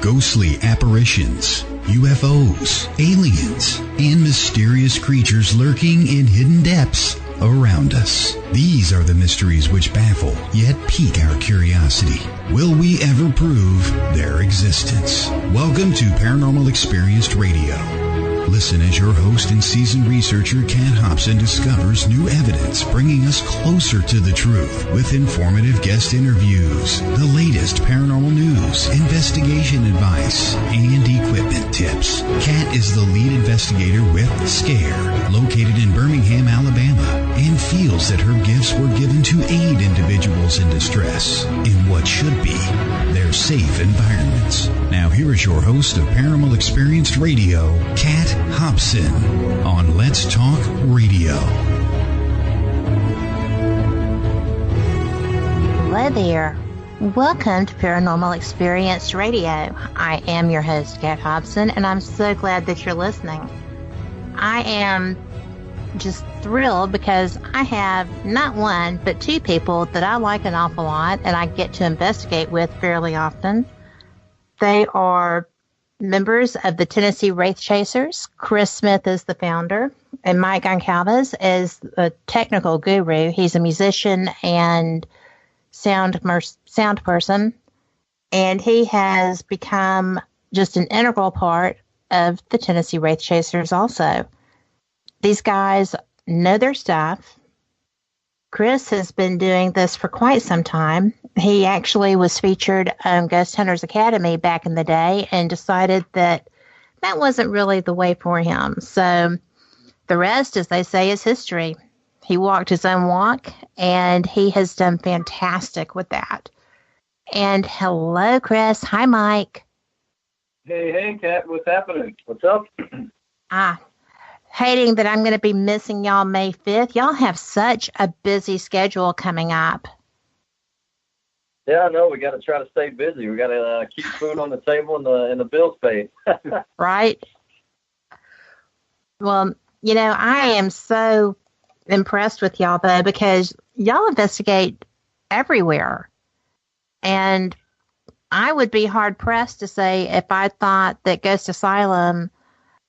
ghostly apparitions, UFOs, aliens, and mysterious creatures lurking in hidden depths around us. These are the mysteries which baffle, yet pique our curiosity. Will we ever prove their existence? Welcome to Paranormal Experienced Radio. Listen as your host and seasoned researcher Kat Hobson discovers new evidence, bringing us closer to the truth with informative guest interviews, the latest paranormal news, investigation advice, and equipment tips. Kat is the lead investigator with SCARE, located in Birmingham, Alabama, and feels that her gifts were given to aid individuals in distress in what should be their safe environments. Now here is your host of Paranormal Experienced Radio, Kat Hobson, on Let's Talk Radio. Hello there. Welcome to Paranormal Experienced Radio. I am your host, Kat Hobson, and I'm so glad that you're listening. I am just thrilled because I have not one, but two people that I like an awful lot and I get to investigate with fairly often. They are members of the Tennessee Wraith Chasers. Chris Smith is the founder, and Mike Goncalves is a technical guru. He's a musician and sound person, and he has become just an integral part of the Tennessee Wraith Chasers also. These guys know their stuff. Chris has been doing this for quite some time. He actually was featured on Ghost Hunters Academy back in the day and decided that that wasn't really the way for him. So the rest, as they say, is history. He walked his own walk, and he has done fantastic with that. And hello, Chris. Hi, Mike. Hey, Kat. What's happening? What's up? Hating that I'm going to be missing y'all May 5th. Y'all have such a busy schedule coming up. Yeah, I know. We got to try to stay busy. We got to keep food on the table and the bills paid. Right? Well, you know, I am so impressed with y'all, though, because y'all investigate everywhere. And I would be hard-pressed to say if I thought that Ghost Asylum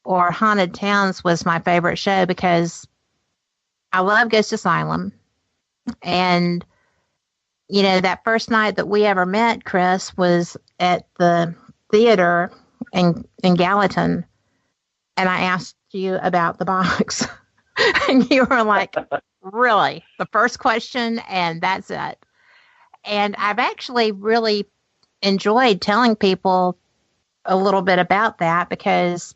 or Haunted Towns was my favorite show, because I love Ghost Asylum. And, you know, that first night that we ever met, Chris, was at the theater in Gallatin. And I asked you about the box. And you were like, really? The first question, and that's it. And I've actually really enjoyed telling people a little bit about that, because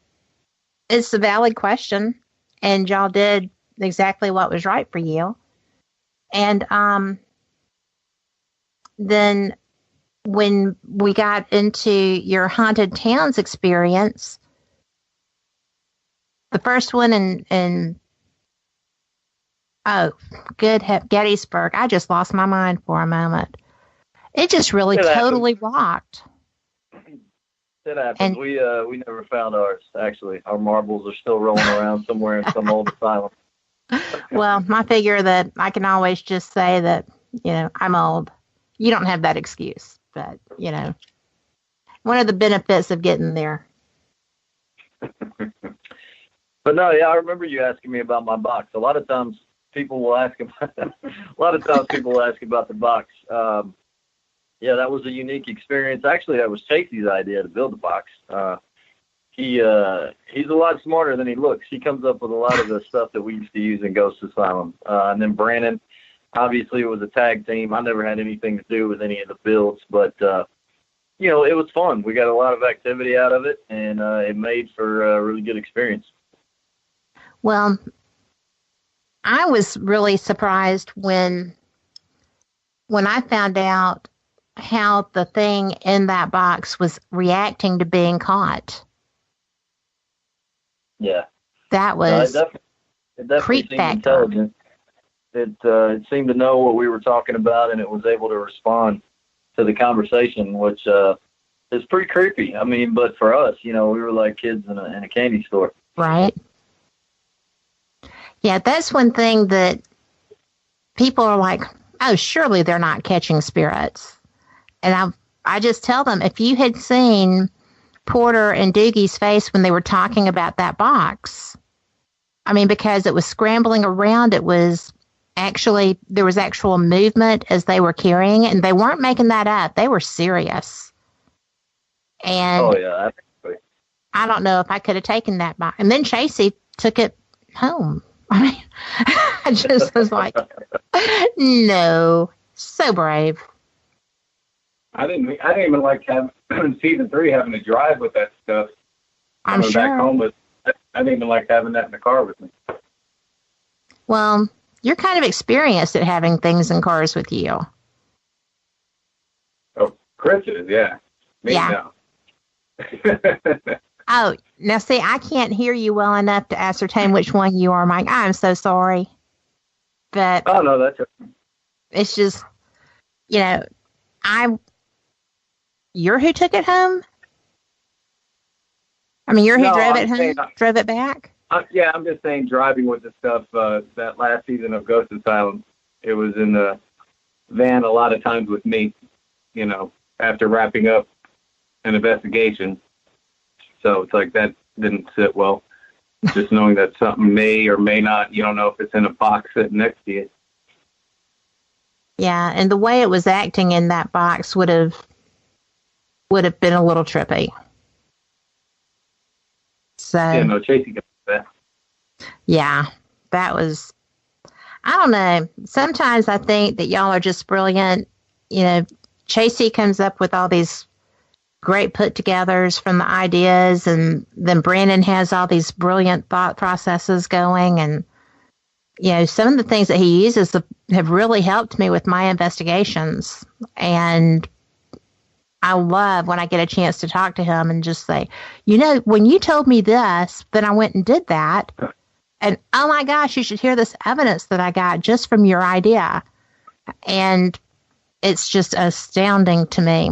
it's a valid question, and y'all did exactly what was right for you. And then when we got into your Haunted Towns experience, the first one in Gettysburg, I just lost my mind for a moment. It just really totally rocked. It happens. And we never found ours, actually. Our marbles are still rolling around somewhere in some old asylum. Well, I figure that I can always just say that, you know, I'm old. You don't have that excuse, but, you know, one of the benefits of getting there. But no, yeah, I remember you asking me about my box. A lot of times people will ask about the box. Yeah, that was a unique experience. Actually, that was Casey's idea to build the box. He's a lot smarter than he looks. He comes up with a lot of the stuff that we used to use in Ghost Asylum. And then Brandon, obviously, it was a tag team. I never had anything to do with any of the builds, but you know, it was fun. We got a lot of activity out of it, and it made for a really good experience. Well, I was really surprised when I found out how the thing in that box was reacting to being caught. Yeah. That was it definitely creep seemed factor. intelligent. It seemed to know what we were talking about, and it was able to respond to the conversation, which is pretty creepy. I mean, but for us, you know, we were like kids in a candy store. Right. Yeah, that's one thing that people are like, oh, surely they're not catching spirits. And I just tell them, if you had seen Porter and Doogie's face when they were talking about that box. I mean, because it was scrambling around, there was actual movement as they were carrying it, and they weren't making that up. They were serious. And oh yeah, I don't know if I could have taken that box. And then Chasey took it home. I mean, I just was like, no, so brave. I didn't even like having season 3 having to drive with that stuff. I'm sure. Back home I didn't even like having that in the car with me. Well, you're kind of experienced at having things in cars with you. Oh, Chris is, yeah. Me, yeah. No. Oh, now see, I can't hear you well enough to ascertain which one you are, Mike. I'm so sorry. But oh no, that's okay. It's just, you're who took it home? I mean, you're who drove it home? Drove it back? Yeah, I'm just saying driving with the stuff, that last season of Ghost Asylum, it was in the van a lot of times with me, after wrapping up an investigation. So it's like that didn't sit well. Just knowing that something may or may not, you don't know if it's in a box sitting next to you. Yeah, and the way it was acting in that box would have been a little trippy. So yeah, no, Chasey got that. Yeah, that was. I don't know. Sometimes I think that y'all are just brilliant. Chasey comes up with all these great put-togethers from the ideas, and then Brandon has all these brilliant thought processes going, and some of the things that he uses have really helped me with my investigations. And I love when I get a chance to talk to him and just say, when you told me this, then I went and did that, and oh my gosh, you should hear this evidence that I got just from your idea. And it's just astounding to me.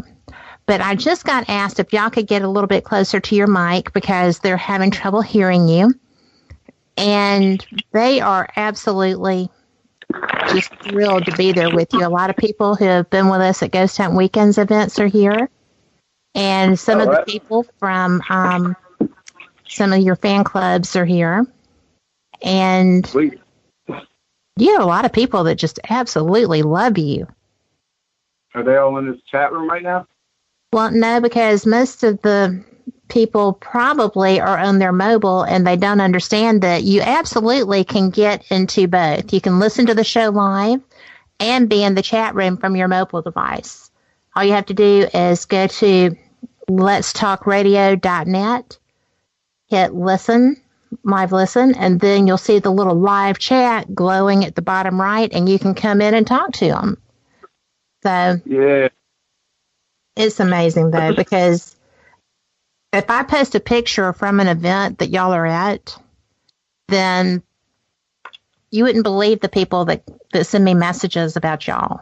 But I just got asked if y'all could get a little bit closer to your mic because they're having trouble hearing you. And they are absolutely just thrilled to be there with you. A lot of people who have been with us at Ghost Hunt Weekends events are here. And some of the people from some of your fan clubs are here. And Sweet. You have a lot of people that just absolutely love you. Are they all in this chat room right now? Well, no, because most of the people probably are on their mobile and they don't understand that you absolutely can get into both. You can listen to the show live and be in the chat room from your mobile device. All you have to do is go to letstalkradio.net, hit listen, live listen, and then you'll see the little live chat glowing at the bottom right, and you can come in and talk to them. So yeah. It's amazing, though, because if I post a picture from an event that y'all are at, then you wouldn't believe the people that send me messages about y'all.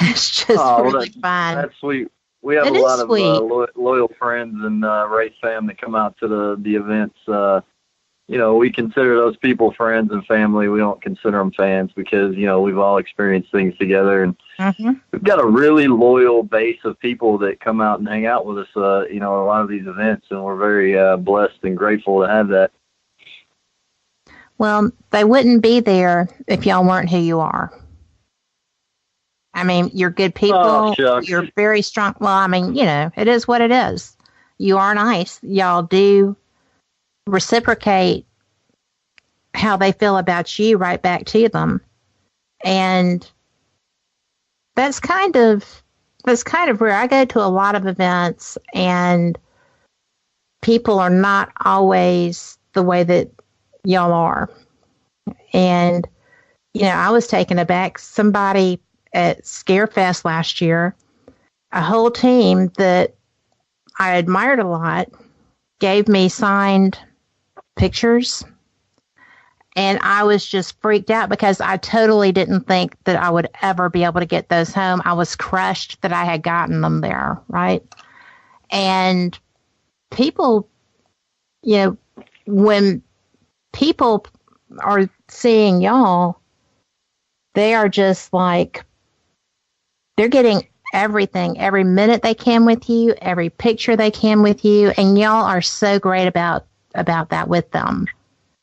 It's just really fun. That's sweet. We have a lot of loyal friends and Wraith fam that come out to the events. We consider those people friends and family. We don't consider them fans because, we've all experienced things together. And we've got a really loyal base of people that come out and hang out with us, a lot of these events. And we're very blessed and grateful to have that. Well, they wouldn't be there if y'all weren't who you are. I mean, you're good people. You're very strong. Well, I mean, it is what it is. You are nice. Y'all do reciprocate how they feel about you right back to them. And that's kind of where I go to a lot of events, and people are not always the way that y'all are. And, I was taken aback. Somebody at Scarefest last year, a whole team that I admired a lot gave me signed pictures, and I was just freaked out because I totally didn't think that I would ever be able to get those home. I was crushed that I had gotten them there, right? And people, when people are seeing y'all, they are just like, they're getting everything, every minute they can with you, every picture they can with you, and y'all are so great about that with them.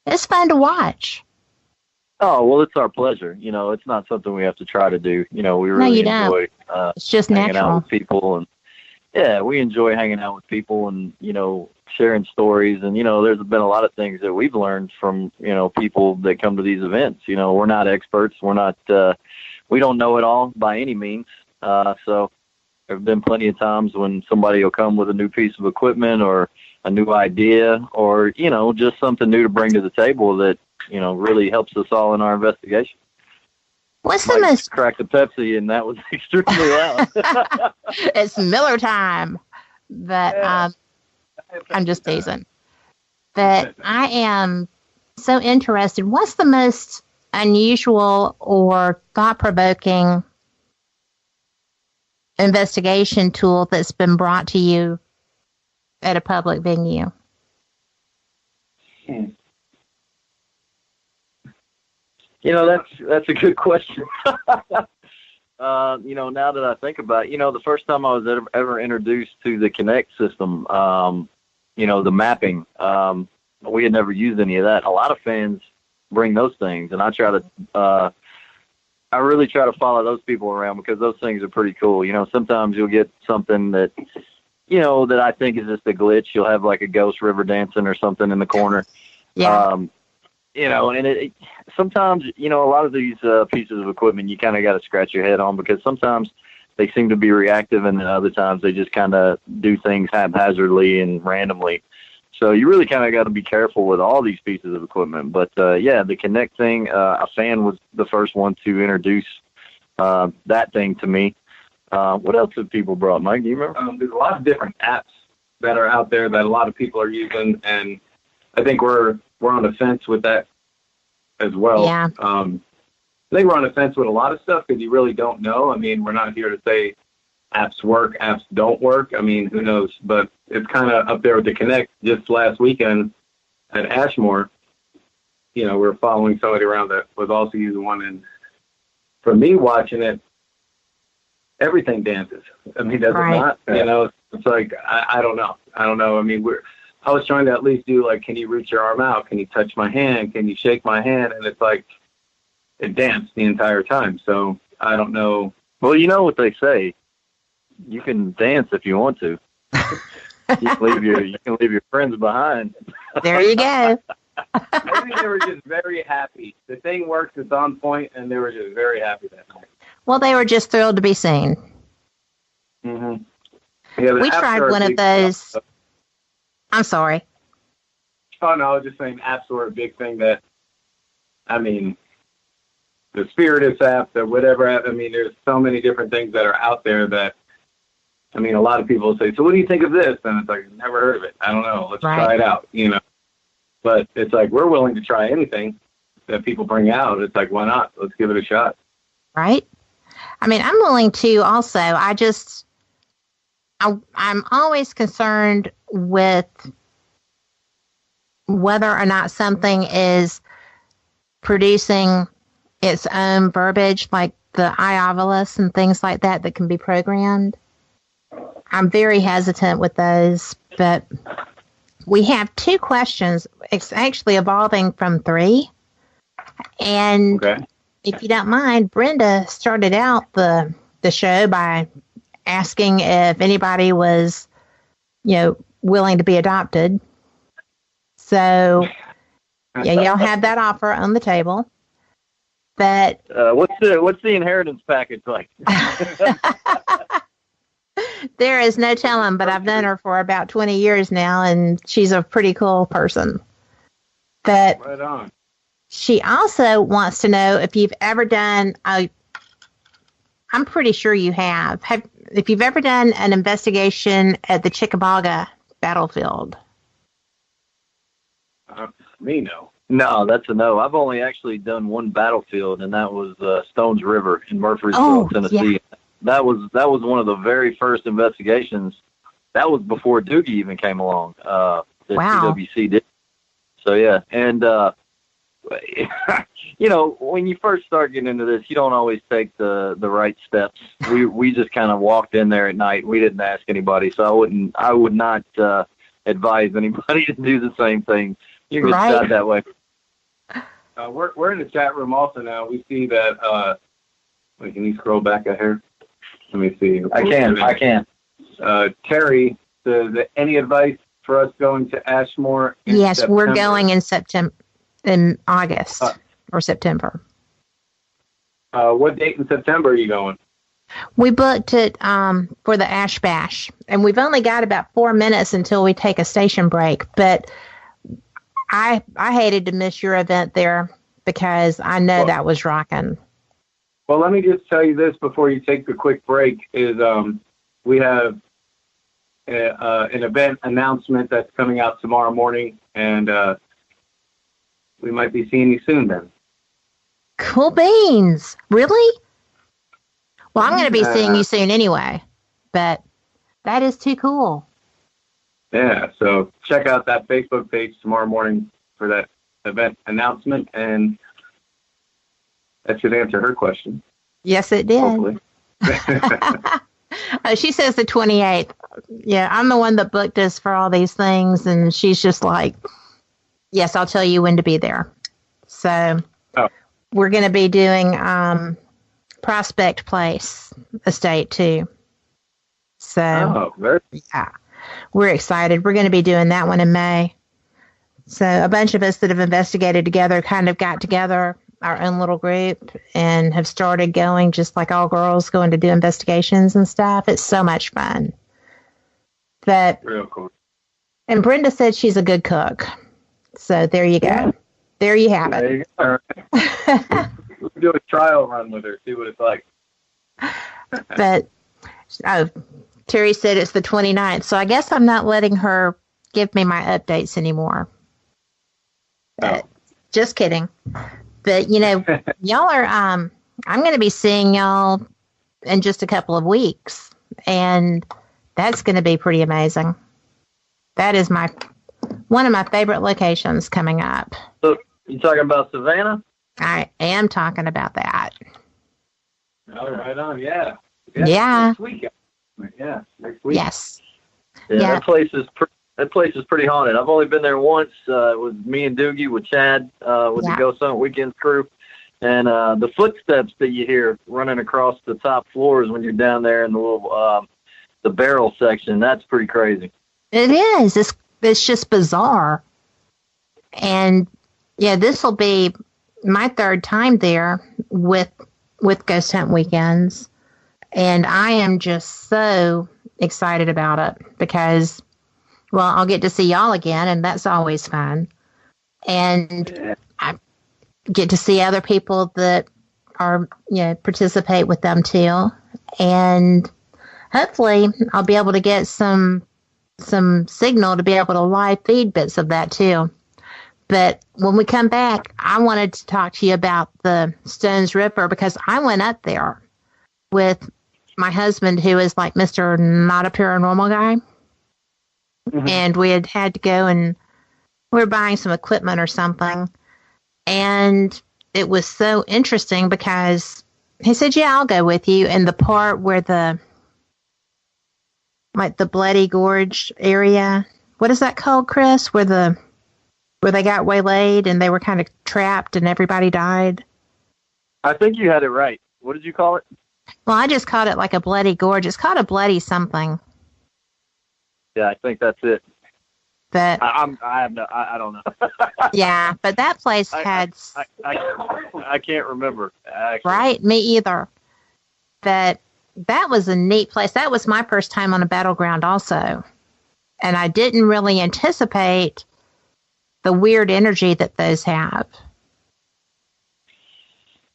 It's fun to watch. Oh, well, it's our pleasure. You know, it's not something we have to try to do. You know, we really enjoy it's just hanging natural. out with people. And, yeah, we enjoy hanging out with people and, you know, sharing stories. And, you know, there's been a lot of things that we've learned from, you know, people that come to these events. You know, we're not experts. We're not, we don't know it all by any means. So there have been plenty of times when somebody will come with a new piece of equipment or a new idea or, you know, just something new to bring to the table that, you know, really helps us all in our investigation. What's the most... cracked the Pepsi, and that was extremely loud. It's Miller time. But I'm just teasing. But I am so interested. What's the most unusual or thought-provoking investigation tool that's been brought to you at a public venue? You know, that's a good question. You know, now that I think about it, you know, the first time I was ever introduced to the Connect system, you know, the mapping, we had never used any of that. A lot of fans bring those things, and I really try to follow those people around because those things are pretty cool. You know, sometimes you'll get something that, you know, that I think is just a glitch. You'll have like a ghost river dancing or something in the corner. Yeah. You know, and it sometimes, you know, a lot of these pieces of equipment you kind of got to scratch your head on because sometimes they seem to be reactive and then other times they just kind of do things haphazardly and randomly. So you really kind of got to be careful with all these pieces of equipment. But, yeah, the Connect thing, a fan was the first one to introduce that thing to me. What else have people brought, Mike? Do you remember? There's a lot of different apps that are out there that a lot of people are using, and I think we're on the fence with that as well. Yeah. I think we're on the fence with a lot of stuff because you really don't know. I mean, we're not here to say apps work, apps don't work. I mean, who knows? But it's kind of up there with the Connect. Just last weekend at Ashmore, you know, we were following somebody around that was also using one. And for me watching it, everything dances. I mean, does it not? You know, it's like, I don't know. I mean, I was trying to at least do like, can you reach your arm out? Can you touch my hand? Can you shake my hand? And it's like, it danced the entire time. So I don't know. Well, you know what they say. You can dance if you want to. You can leave your friends behind. There you go. I think they were just very happy. The thing works, it's on point, and they were just very happy that night. Well, they were just thrilled to be seen. Mm-hmm. Yeah, we tried one of those. I'm sorry. Oh, no, I was just saying apps were a big thing that, I mean, the Spiritus app, the whatever app, I mean, there's so many different things that are out there that, I mean, a lot of people say, so what do you think of this? And it's like, I've never heard of it. I don't know. Let's try it out, you know. But it's like, we're willing to try anything that people bring out. It's like, why not? Let's give it a shot. Right? I mean, I'm willing to also. I'm always concerned with whether or not something is producing its own verbiage, like the Iovolus and things like that can be programmed. I'm very hesitant with those, but we have 2 questions. It's actually evolving from 3. And if you don't mind, Brenda started out the show by asking if anybody was, you know, willing to be adopted. So, yeah, y'all have that offer on the table. But what's the inheritance package like? There is no telling, but I've known her for about 20 years now, and she's a pretty cool person. But right on. She also wants to know if you've ever done, I'm pretty sure you have, if you've ever done an investigation at the Chickamauga battlefield. Me, no. No, that's a no. I've only actually done one battlefield, and that was Stones River in Murfreesboro, Tennessee. Yeah. That was one of the very first investigations. That was before Doogie even came along. That CWC did. So yeah, and you know, when you first start getting into this, you don't always take the right steps. We just kind of walked in there at night. We didn't ask anybody, so I would not advise anybody to do the same thing. You can get started that way. We're in the chat room also now. We see that. Wait, can you scroll back a hair? Let me see. I can. Terry says, any advice for us going to Ashmore in Yes, September? we're going in August or September. What date in September are you going? We booked it for the Ash Bash, and we've only got about 4 minutes until we take a station break. But I hated to miss your event there because I know that was rocking. Well, let me just tell you this before you take the quick break, is we have an event announcement that's coming out tomorrow morning, and we might be seeing you soon then. Cool beans. Really? Well, I'm going to be seeing you soon anyway, but that is too cool. Yeah, so check out that Facebook page tomorrow morning for that event announcement, and that should answer her question. Yes, it did. Hopefully. She says the 28th. Yeah, I'm the one that booked us for all these things, and she's just like, yes, I'll tell you when to be there. So we're going to be doing Prospect Place Estate, too. So, yeah, we're excited. We're going to be doing that one in May. So a bunch of us that have investigated together kind of got together, our own little group, and have started going just like all girls going to do investigations and stuff. It's so much fun. But real cool. And Brenda said she's a good cook. So there you go. Yeah. There you have it. There you go. We'll do a trial run with her, see what it's like. But Terry said it's the 29th, so I guess I'm not letting her give me my updates anymore. But just kidding. But, you know, y'all are, I'm going to be seeing y'all in just a couple of weeks, and that's going to be pretty amazing. That is one of my favorite locations coming up. So, you talking about Savannah? I am talking about that. Oh, right on, yeah. Next week. Yeah, next week. Yes. Yeah. That place is pretty haunted. I've only been there once. It was me and Doogie with Chad with the Ghost Hunt Weekends crew. And the footsteps that you hear running across the top floors when you're down there in the little the barrel section, that's pretty crazy. It is. It's just bizarre. And yeah, this will be my third time there with Ghost Hunt Weekends. And I am just so excited about it because, well, I'll get to see y'all again, and that's always fun. And I get to see other people that are, participate with them too. And hopefully I'll be able to get some signal to be able to live feed bits of that too. But when we come back, I wanted to talk to you about the Stones Ripper because I went up there with my husband, who is like Mr. Not a Paranormal guy. Mm-hmm. And we had to go and we were buying some equipment or something. And it was so interesting because he said, yeah, I'll go with you. And the part where the Bloody Gorge area, what is that called, Chris? Where they got waylaid and they were kind of trapped and everybody died. I think you had it right. What did you call it? Well, I just called it like a Bloody Gorge. It's called a Bloody something. Yeah, I think that's it. But I don't know. Yeah, but that place had. I can't remember. Actually. Right, me either. But that was a neat place. That was my first time on a battleground, also, and I didn't really anticipate the weird energy that those have.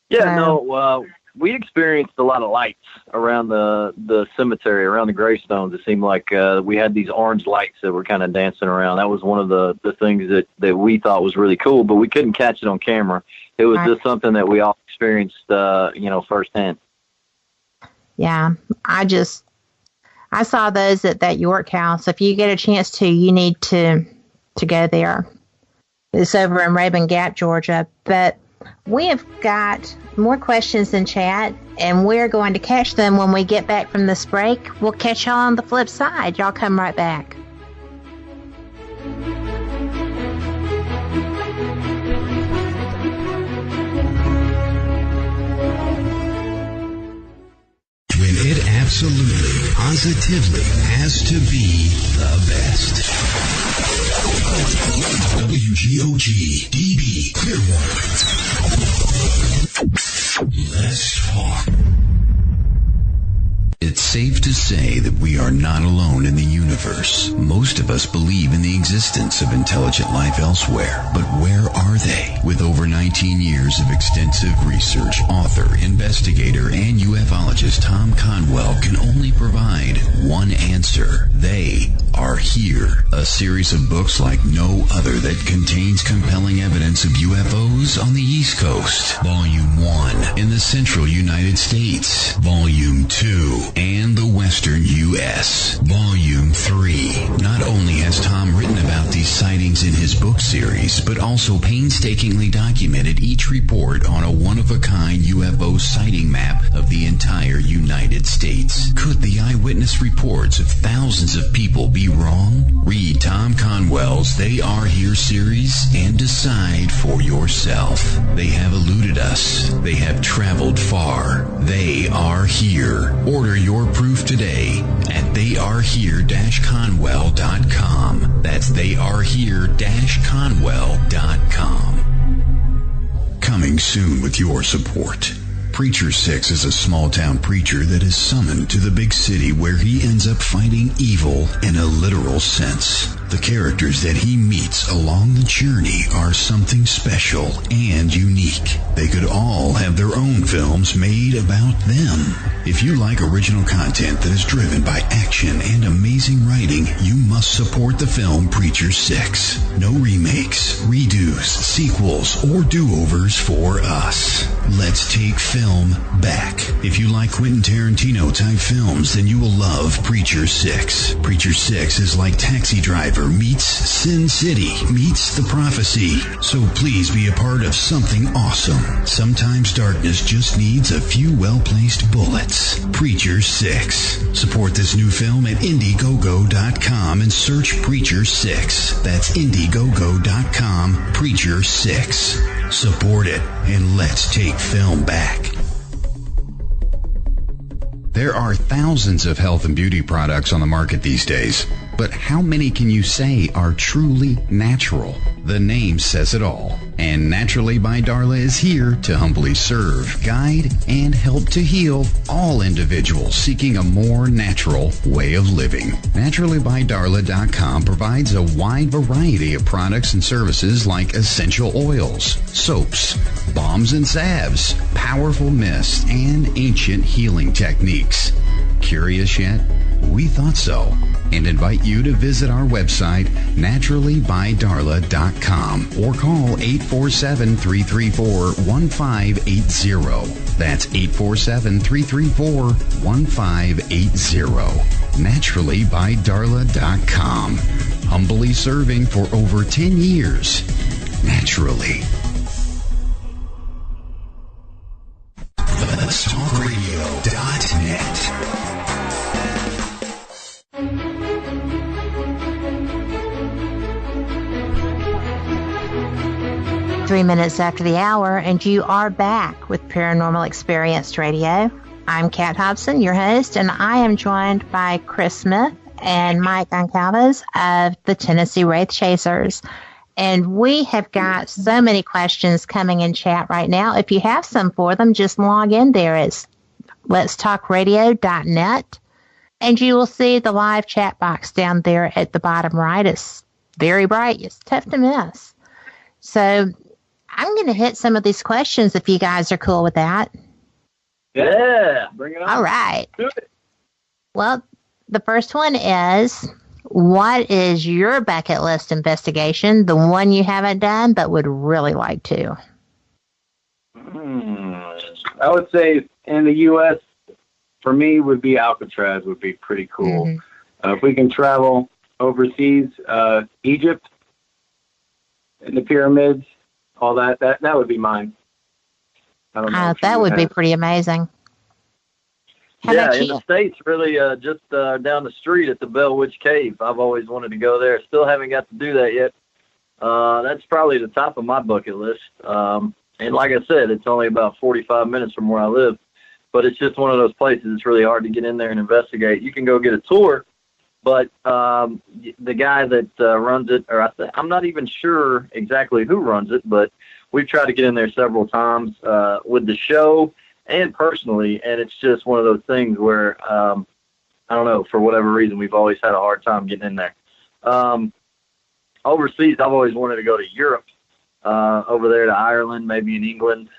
Yeah, we experienced a lot of lights around the cemetery, around the gravestones. It seemed like we had these orange lights that were kind of dancing around. That was one of the things that we thought was really cool, but we couldn't catch it on camera. It was just something that we all experienced, firsthand. Yeah, I saw those at that York house. If you get a chance to, you need to go there. It's over in Rabun Gap, Georgia. But we have got more questions in chat, and we're going to catch them when we get back from this break. We'll catch y'all on the flip side. Y'all come right back. When it absolutely, positively has to be the best. WGOG DB Clearwater. Let's talk. It's safe to say that we are not alone in the universe. Most of us believe in the existence of intelligent life elsewhere, but where are they? With over 19 years of extensive research, author, investigator, and ufologist Tom Conwell can only provide one answer. They are here. A series of books like no other that contains compelling evidence of UFOs on the East Coast. Volume 1 in the central United States. Volume 2 and the western U.S. Volume 3. Not only has Tom written about these sightings in his book series, but also painstakingly documented each report on a one-of-a-kind UFO sighting map of the entire United States. Could the eyewitness reports of thousands of people be wrong? Read Tom Conwell's They Are Here series and decide for yourself. They have eluded us. They have traveled far. They are here. Order your proof today at theyarehere-conwell.com. That's theyarehere-conwell.com. Coming soon with your support. Preacher 6 is a small-town preacher that is summoned to the big city where he ends up fighting evil in a literal sense. The characters that he meets along the journey are something special and unique. They could all have their own films made about them. If you like original content that is driven by action and amazing writing, you must support the film Preacher 6. No remakes, redos, sequels, or do-overs for us. Let's take film back. If you like Quentin Tarantino-type films, then you will love Preacher 6. Preacher 6 is like Taxi Driver meets Sin City meets The Prophecy. So please be a part of something awesome. Sometimes darkness just needs a few well-placed bullets. Preacher 6. Support this new film at Indiegogo.com and search Preacher 6. That's Indiegogo.com, Preacher 6. Support it, and let's take film back. There are thousands of health and beauty products on the market these days, but how many can you say are truly natural? The name says it all. And Naturally by Darla is here to humbly serve, guide, and help to heal all individuals seeking a more natural way of living. NaturallyByDarla.com provides a wide variety of products and services like essential oils, soaps, balms and salves, powerful mists, and ancient healing techniques. Curious yet? We thought so, and invite you to visit our website, naturallybydarla.com, or call 847-334-1580. That's 847-334-1580. naturallybydarla.com. Humbly serving for over 10 years. Naturally. Let'sTalkRadio.net. 3 minutes after the hour, and you are back with Paranormal Experience Radio. I'm Kat Hobson, your host, and I am joined by Chris Smith and Mike Goncalves of the Tennessee Wraith Chasers. And we have got so many questions coming in chat right now. If you have some for them, just log in there. It's letstalkradio.net, and you will see the live chat box down there at the bottom right. It's very bright. It's tough to miss. So I'm going to hit some of these questions if you guys are cool with that. Yeah, bring it on. All right. Do it. Well, the first one is, what is your bucket list investigation, the one you haven't done but would really like to? I would say in the U.S., for me, would be Alcatraz would be pretty cool. Mm-hmm. If we can travel overseas, Egypt, and the pyramids, all that would be mine. I don't know. That would be pretty amazing. How about in you? the States, really, just down the street at the Bell Witch Cave. I've always wanted to go there. Still haven't got to do that yet. That's probably the top of my bucket list. And like I said, it's only about 45 minutes from where I live. But it's just one of those places. It's really hard to get in there and investigate. You can go get a tour, but the guy that runs it, or I'm not even sure exactly who runs it, but we've tried to get in there several times with the show and personally, and it's just one of those things where, I don't know, for whatever reason, we've always had a hard time getting in there. Overseas, I've always wanted to go to Europe, over there to Ireland, maybe in England,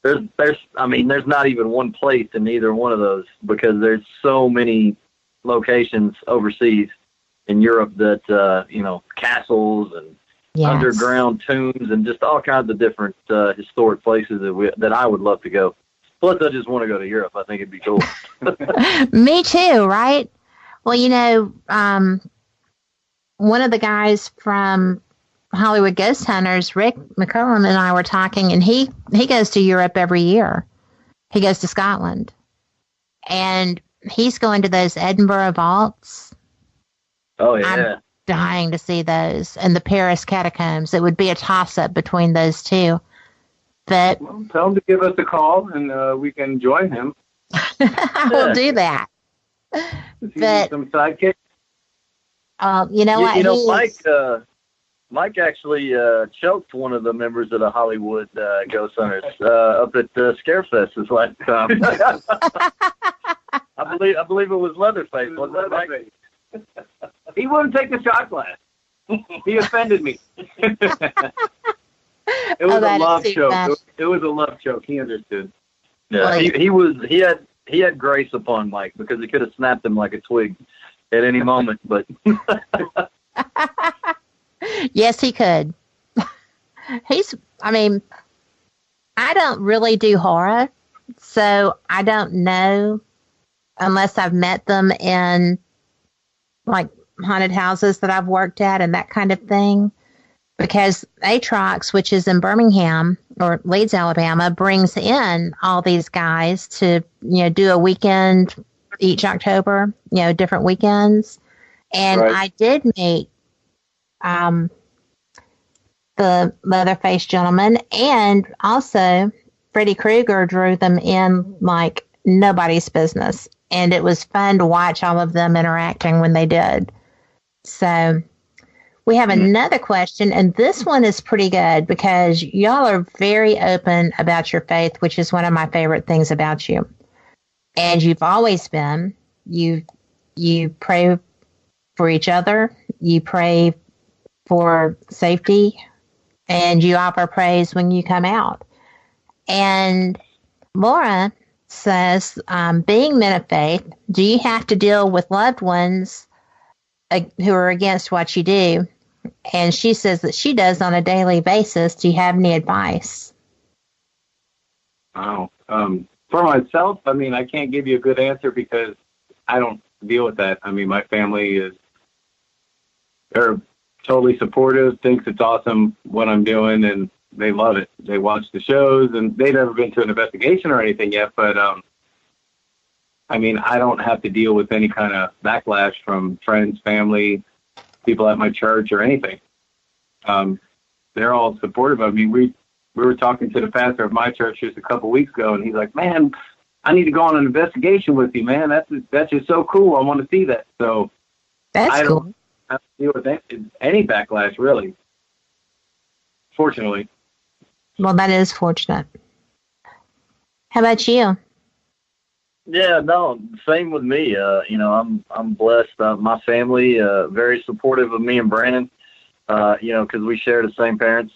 There's not even one place in either one of those because there's so many locations overseas in Europe that, castles and underground tombs and just all kinds of different historic places that I would love to go. Plus, I just want to go to Europe. I think it'd be cool. Me too, right? Well, one of the guys from Hollywood Ghost Hunters, Rick McCullum, and I were talking, and he goes to Europe every year. He goes to Scotland. And he's going to those Edinburgh vaults. Oh, yeah. I'm dying to see those. And the Paris catacombs. It would be a toss-up between those two. But tell him to give us a call, and we can join him. I will do that. But some sidekicks. You know what? Mike actually choked one of the members of the Hollywood Ghost Hunters up at Scarefest this last time. I believe it was Leatherface. Wasn't it, Mike? He wouldn't take the shot glass. He offended me. It was a love choke. It was a love choke. He understood. Yeah, he had grace upon Mike because he could have snapped him like a twig at any moment, but. Yes, he could. I don't really do horror, so I don't know unless I've met them in like haunted houses that I've worked at and that kind of thing. Because Atrox, which is in Birmingham or Leeds, Alabama, brings in all these guys to, do a weekend each October, different weekends. And right. I did meet the Leatherface gentleman, and also Freddy Krueger drew them in like nobody's business, and it was fun to watch all of them interacting when they did. So we have another question, and this one is pretty good because y'all are very open about your faith, which is one of my favorite things about you. And you've always been. You pray for each other. You pray for safety, and you offer praise when you come out. And Laura says, being men of faith, do you have to deal with loved ones who are against what you do? And she says that she does on a daily basis. Do you have any advice? Oh, for myself, I can't give you a good answer because I don't deal with that. My family they're totally supportive, thinks it's awesome what I'm doing, and they love it. They watch the shows, and they've never been to an investigation or anything yet, but I don't have to deal with any kind of backlash from friends, family, people at my church or anything. They're all supportive of me. We were talking to the pastor of my church just a couple weeks ago, and he's like, man, I need to go on an investigation with you, man. That's just so cool. I want to see that. So that's cool. Don't have to deal with any backlash, really. Fortunately. Well, that is fortunate. How about you? Yeah, no, same with me. I'm blessed. My family, very supportive of me and Brandon, because we share the same parents.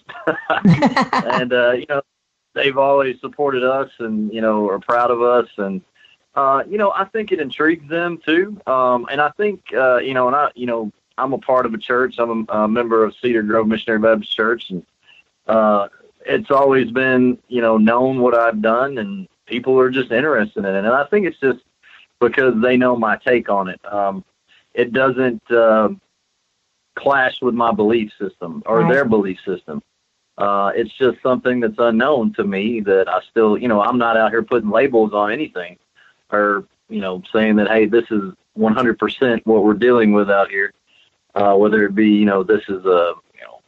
And, they've always supported us and, are proud of us. And, I think it intrigues them too. And I think, I'm a part of a church. I'm a member of Cedar Grove Missionary Baptist Church. And it's always been, known what I've done, and people are just interested in it. And I think it's just because they know my take on it. It doesn't, clash with my belief system or their belief system. It's just something that's unknown to me that I still, I'm not out here putting labels on anything or, saying that, hey, this is 100% what we're dealing with out here. Whether it be, this is a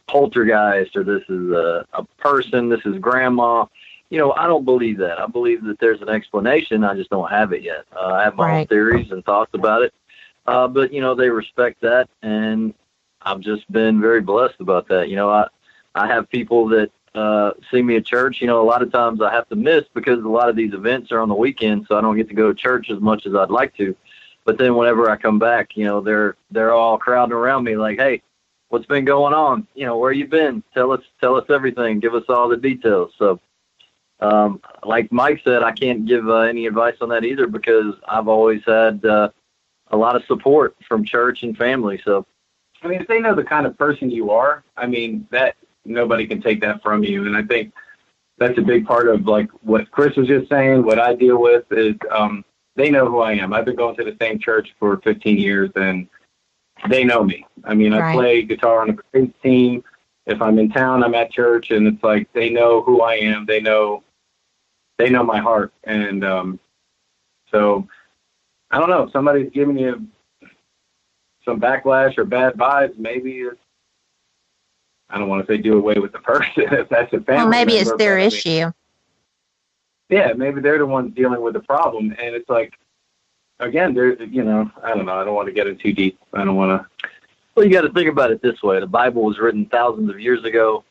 poltergeist or this is a person, this is grandma. I don't believe that. I believe that there's an explanation. I just don't have it yet. I have my own theories and thoughts about it. But, they respect that, and I've just been very blessed about that. I have people that see me at church. A lot of times I have to miss because a lot of these events are on the weekend, so I don't get to go to church as much as I'd like to. But then whenever I come back, they're all crowding around me like, hey, what's been going on? Where you been? Tell us everything. Give us all the details. So, like Mike said, I can't give any advice on that either because I've always had a lot of support from church and family. So, if they know the kind of person you are, that nobody can take that from you. And I think that's a big part of like what Chris was just saying. What I deal with is they know who I am. I've been going to the same church for 15 years, and they know me. I play guitar on a praise team. If I'm in town, I'm at church, and it's like they know who I am. They know my heart. And so I don't know. If somebody's giving you some backlash or bad vibes, maybe I don't want to say do away with the person if that's a family Well, maybe member, it's their issue. Yeah, maybe they're the ones dealing with the problem, and it's like, again, I don't know. I don't want to get in too deep. I don't want to. Well, you got to think about it this way. The Bible was written thousands of years ago.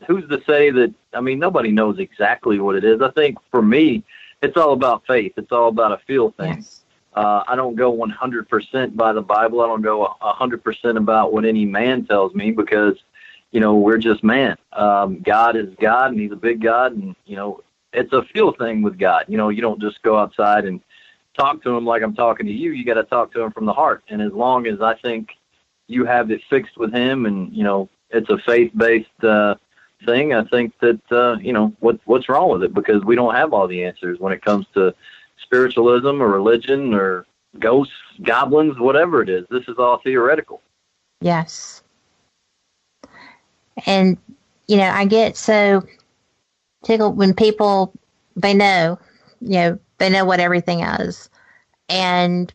Who's to say that, nobody knows exactly what it is. I think for me, it's all about faith. It's all about a feel thing. Yes. I don't go 100% by the Bible. I don't go 100% about what any man tells me because, we're just man. God is God, and he's a big God, and, it's a feel thing with God. You don't just go outside and talk to him like I'm talking to you. You got to talk to him from the heart. And as long as I think you have it fixed with him and, it's a faith-based thing, I think that, what's wrong with it? Because we don't have all the answers when it comes to spiritualism or religion or ghosts, goblins, whatever it is. This is all theoretical. Yes. And, I get so tickled when people, they know what everything is. And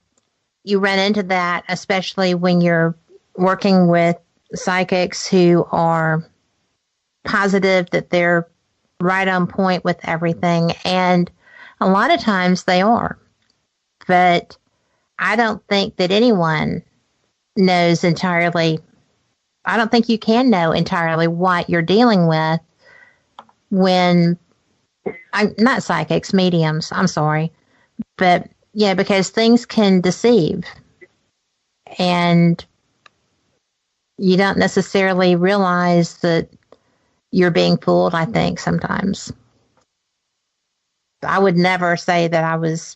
you run into that, especially when you're working with psychics who are positive that they're right on point with everything. And a lot of times they are. But I don't think that anyone knows entirely. I don't think you can know entirely what you're dealing with when not psychics, mediums, I'm sorry. But yeah, because things can deceive. And you don't necessarily realize that you're being fooled, I think, sometimes. I would never say that I was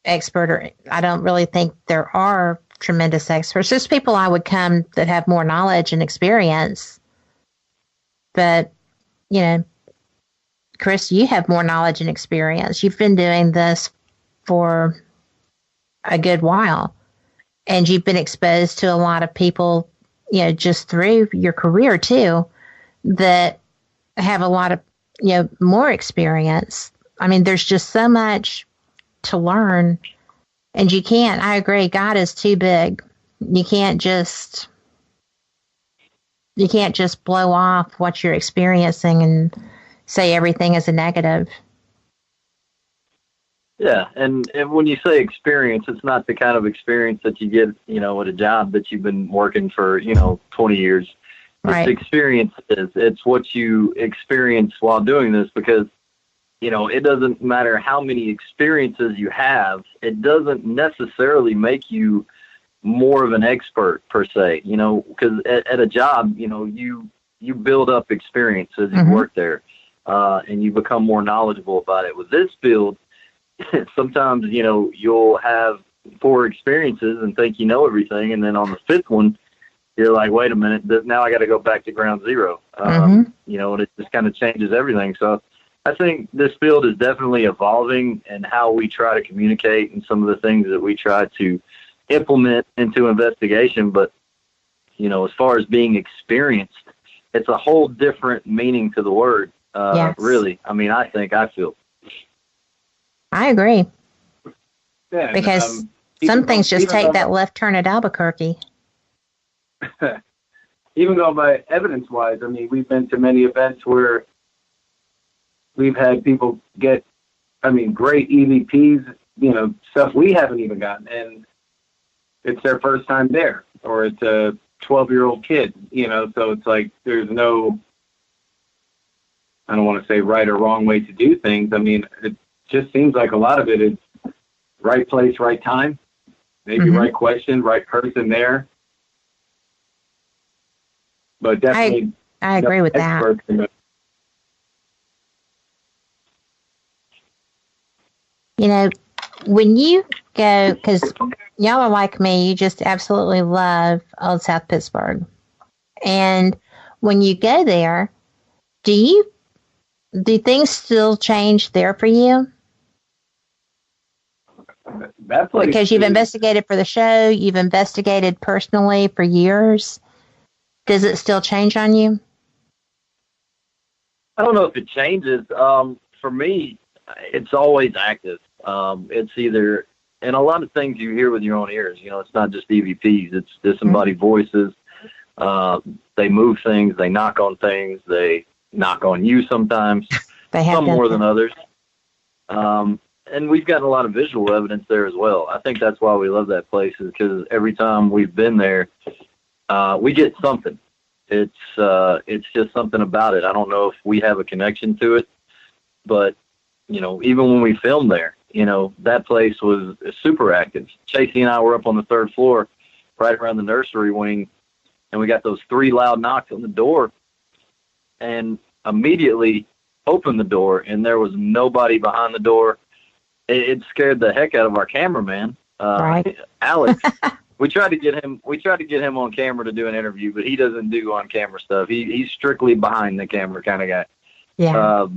expert, or I don't really think there are tremendous experts. There's people I would come that have more knowledge and experience. But, Chris, you have more knowledge and experience. You've been doing this for a good while. And you've been exposed to a lot of people, just through your career, too, that have a lot of, more experience. There's just so much to learn. And I agree, God is too big. You can't just blow off what you're experiencing and say everything is a negative. Yeah, and when you say experience, it's not the kind of experience that you get, at a job that you've been working for, 20 years. Right. It's experience. It's what you experience while doing this because, it doesn't matter how many experiences you have. It doesn't necessarily make you more of an expert per se, because at a job, you build up experience as you work there, and you become more knowledgeable about it. With this field, sometimes, you'll have 4 experiences and think you know everything. And then on the 5th one, you're like, wait a minute, now I got to go back to ground zero. And it just kind of changes everything. So I think this field is definitely evolving in how we try to communicate and some of the things that we try to implement into investigation. But, as far as being experienced, it's a whole different meaning to the word. Yes. Really. I mean, I feel. I agree. Yeah, Because some things just take that left turn at Albuquerque. Even going by evidence-wise, I mean, we've been to many events where we've had people get, great EVPs, stuff we haven't even gotten, and it's their first time there, or it's a 12-year-old kid, so it's like there's no, I don't want to say right or wrong way to do things. I mean, it just seems like a lot of it is right place, right time, maybe right question, right person there. But definitely, I agree with that. When you go, because y'all are like me, you just absolutely love Old South Pittsburgh. And when you go there, do things still change there for you? Because you've investigated for the show, you've investigated personally for years. Does it still change on you? I don't know if it changes. For me, it's always active. It's either, and a lot of things you hear with your own ears. It's not just EVPs. It's disembodied voices. They move things. They knock on things. They knock on you sometimes. Some more than others. And we've gotten a lot of visual evidence there as well. I think that's why we love that place, is because every time we've been there, we get something. It's just something about it. I don't know if we have a connection to it, but even when we filmed there, that place was super active. Chasey and I were up on the third floor, right around the nursery wing, and we got those 3 loud knocks on the door, and immediately opened the door, and there was nobody behind the door. It scared the heck out of our cameraman, right. Alex. We tried to get him on camera to do an interview, but he doesn't do on camera stuff. He's strictly behind the camera kind of guy. Yeah.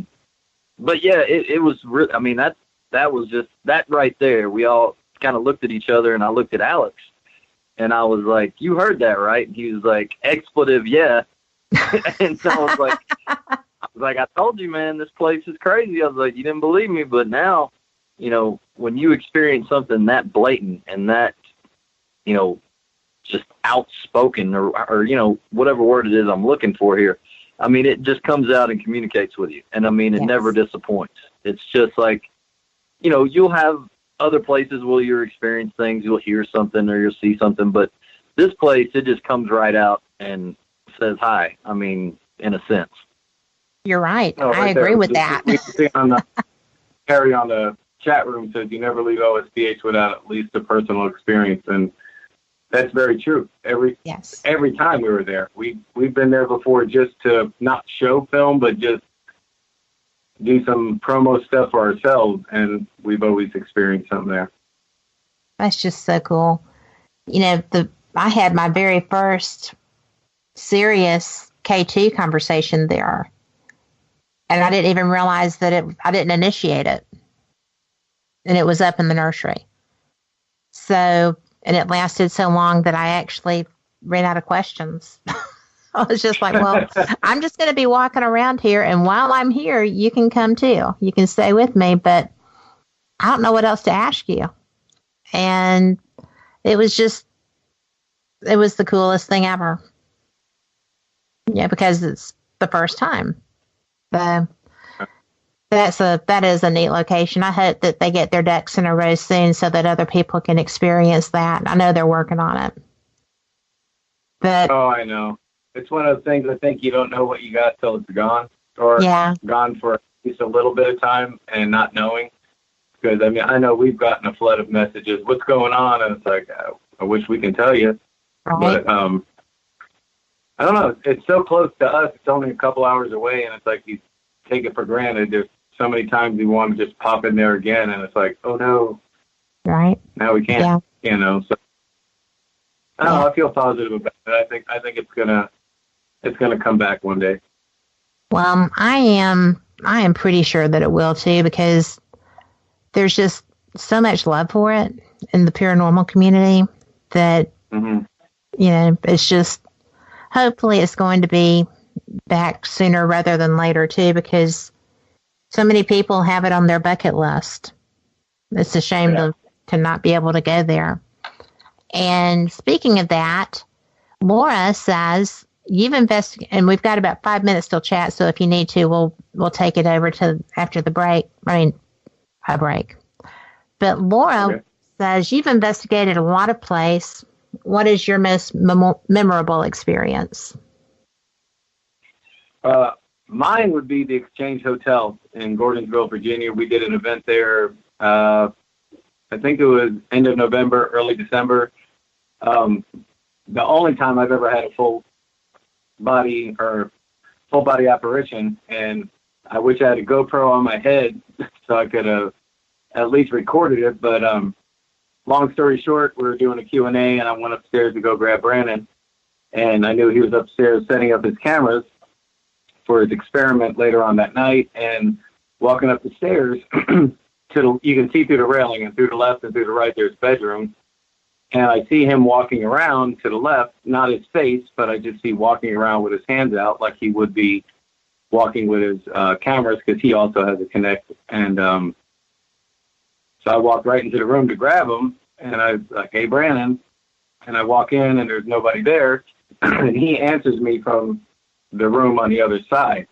But yeah, it was really, that was just that right there. We all kind of looked at each other, and I looked at Alex, and I was like, "You heard that, right?" And he was like, "Expletive, yeah." And so I was like, I told you, man, this place is crazy. I was like, you didn't believe me, but now, when you experience something that blatant and that, just outspoken or whatever word it is I'm looking for here, it just comes out and communicates with you. And it never disappoints. It's just like, you'll have other places where you'll experience things, you'll hear something or you'll see something, but this place, it just comes right out and says hi. In a sense. You're right. I agree with that. We see on Harry on the chat room says you never leave OSPH without at least a personal experience, and that's very true. Every time we were there, we've been there before just to not show film, but just do some promo stuff for ourselves, and we've always experienced something there. That's just so cool. I had my very first serious K2 conversation there, and I didn't even realize that I didn't initiate it, and it was up in the nursery. So, and it lasted so long that I actually ran out of questions. I was just like, well, I'm just going to be walking around here, and while I'm here, you can come too. You can stay with me, but I don't know what else to ask you. And it was the coolest thing ever. Yeah, because it's the first time. That is a neat location. I hope that they get their ducks in a row soon so that other people can experience that. I know they're working on it. But I know. It's one of the things I think you don't know what you got till it's gone, or gone for at least a little bit of time and not knowing. Because, I know we've gotten a flood of messages. What's going on? And it's like, I wish we can tell you. Right. But I don't know. It's so close to us. It's only a couple hours away, and it's like you take it for granted. There's so many times you want to just pop in there again, and it's like, oh, no. Right. Now we can't, So I don't know. I feel positive about it. I think it's gonna come back one day. Well, I am pretty sure that it will too, because there's just so much love for it in the paranormal community that, it's just, hopefully it's going to be back sooner rather than later too, because so many people have it on their bucket list. It's a shame to not be able to go there. And speaking of that, Laura says you've investigated, and we've got about 5 minutes till chat. So if you need to, we'll take it over to after the break. A break. But Laura says you've investigated a lot of places. What is your most memorable experience? Mine would be the Exchange Hotel in Gordonsville, Virginia. We did an event there. I think it was end of November, early December. The only time I've ever had a full body apparition, and I wish I had a GoPro on my head so I could have at least recorded it. But long story short, we were doing a Q&A, and I went upstairs to go grab Brandon, and I knew he was upstairs setting up his cameras for his experiment later on that night. And walking up the stairs, you can see through the railing, and through the left and through the right there's bedroom. And I see him walking around to the left, not his face, but I just see walking around with his hands out like he would be walking with his cameras, because he also has a Kinect. And so I walked right into the room to grab him, and I was like, "Hey, Brandon." And I walk in, and there's nobody there. And he answers me from the room on the other side.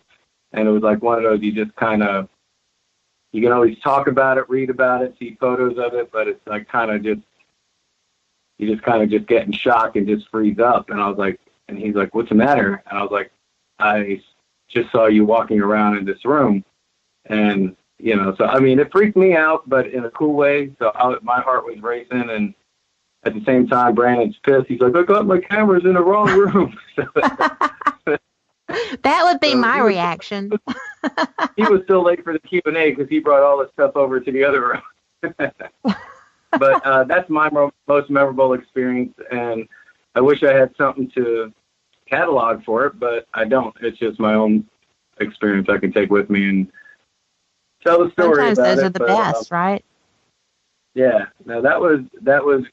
And it was like one of those, you just kind of, you can always talk about it, read about it, see photos of it, but it's like kind of just, you just kind of just get in shock and just freeze up. And I was like, and he's like, "What's the matter?" And I was like, "I just saw you walking around in this room." And, you know, so, I mean, it freaked me out, but in a cool way. So my heart was racing. And at the same time, Brandon's pissed. He's like, "I got my cameras in the wrong room." That would be my reaction. He was still late for the Q&A because he brought all the stuff over to the other room. But that's my most memorable experience, and I wish I had something to catalog for it, but I don't. It's just my own experience I can take with me and tell the story. Sometimes about those it, are the best, right? Yeah. Now that was,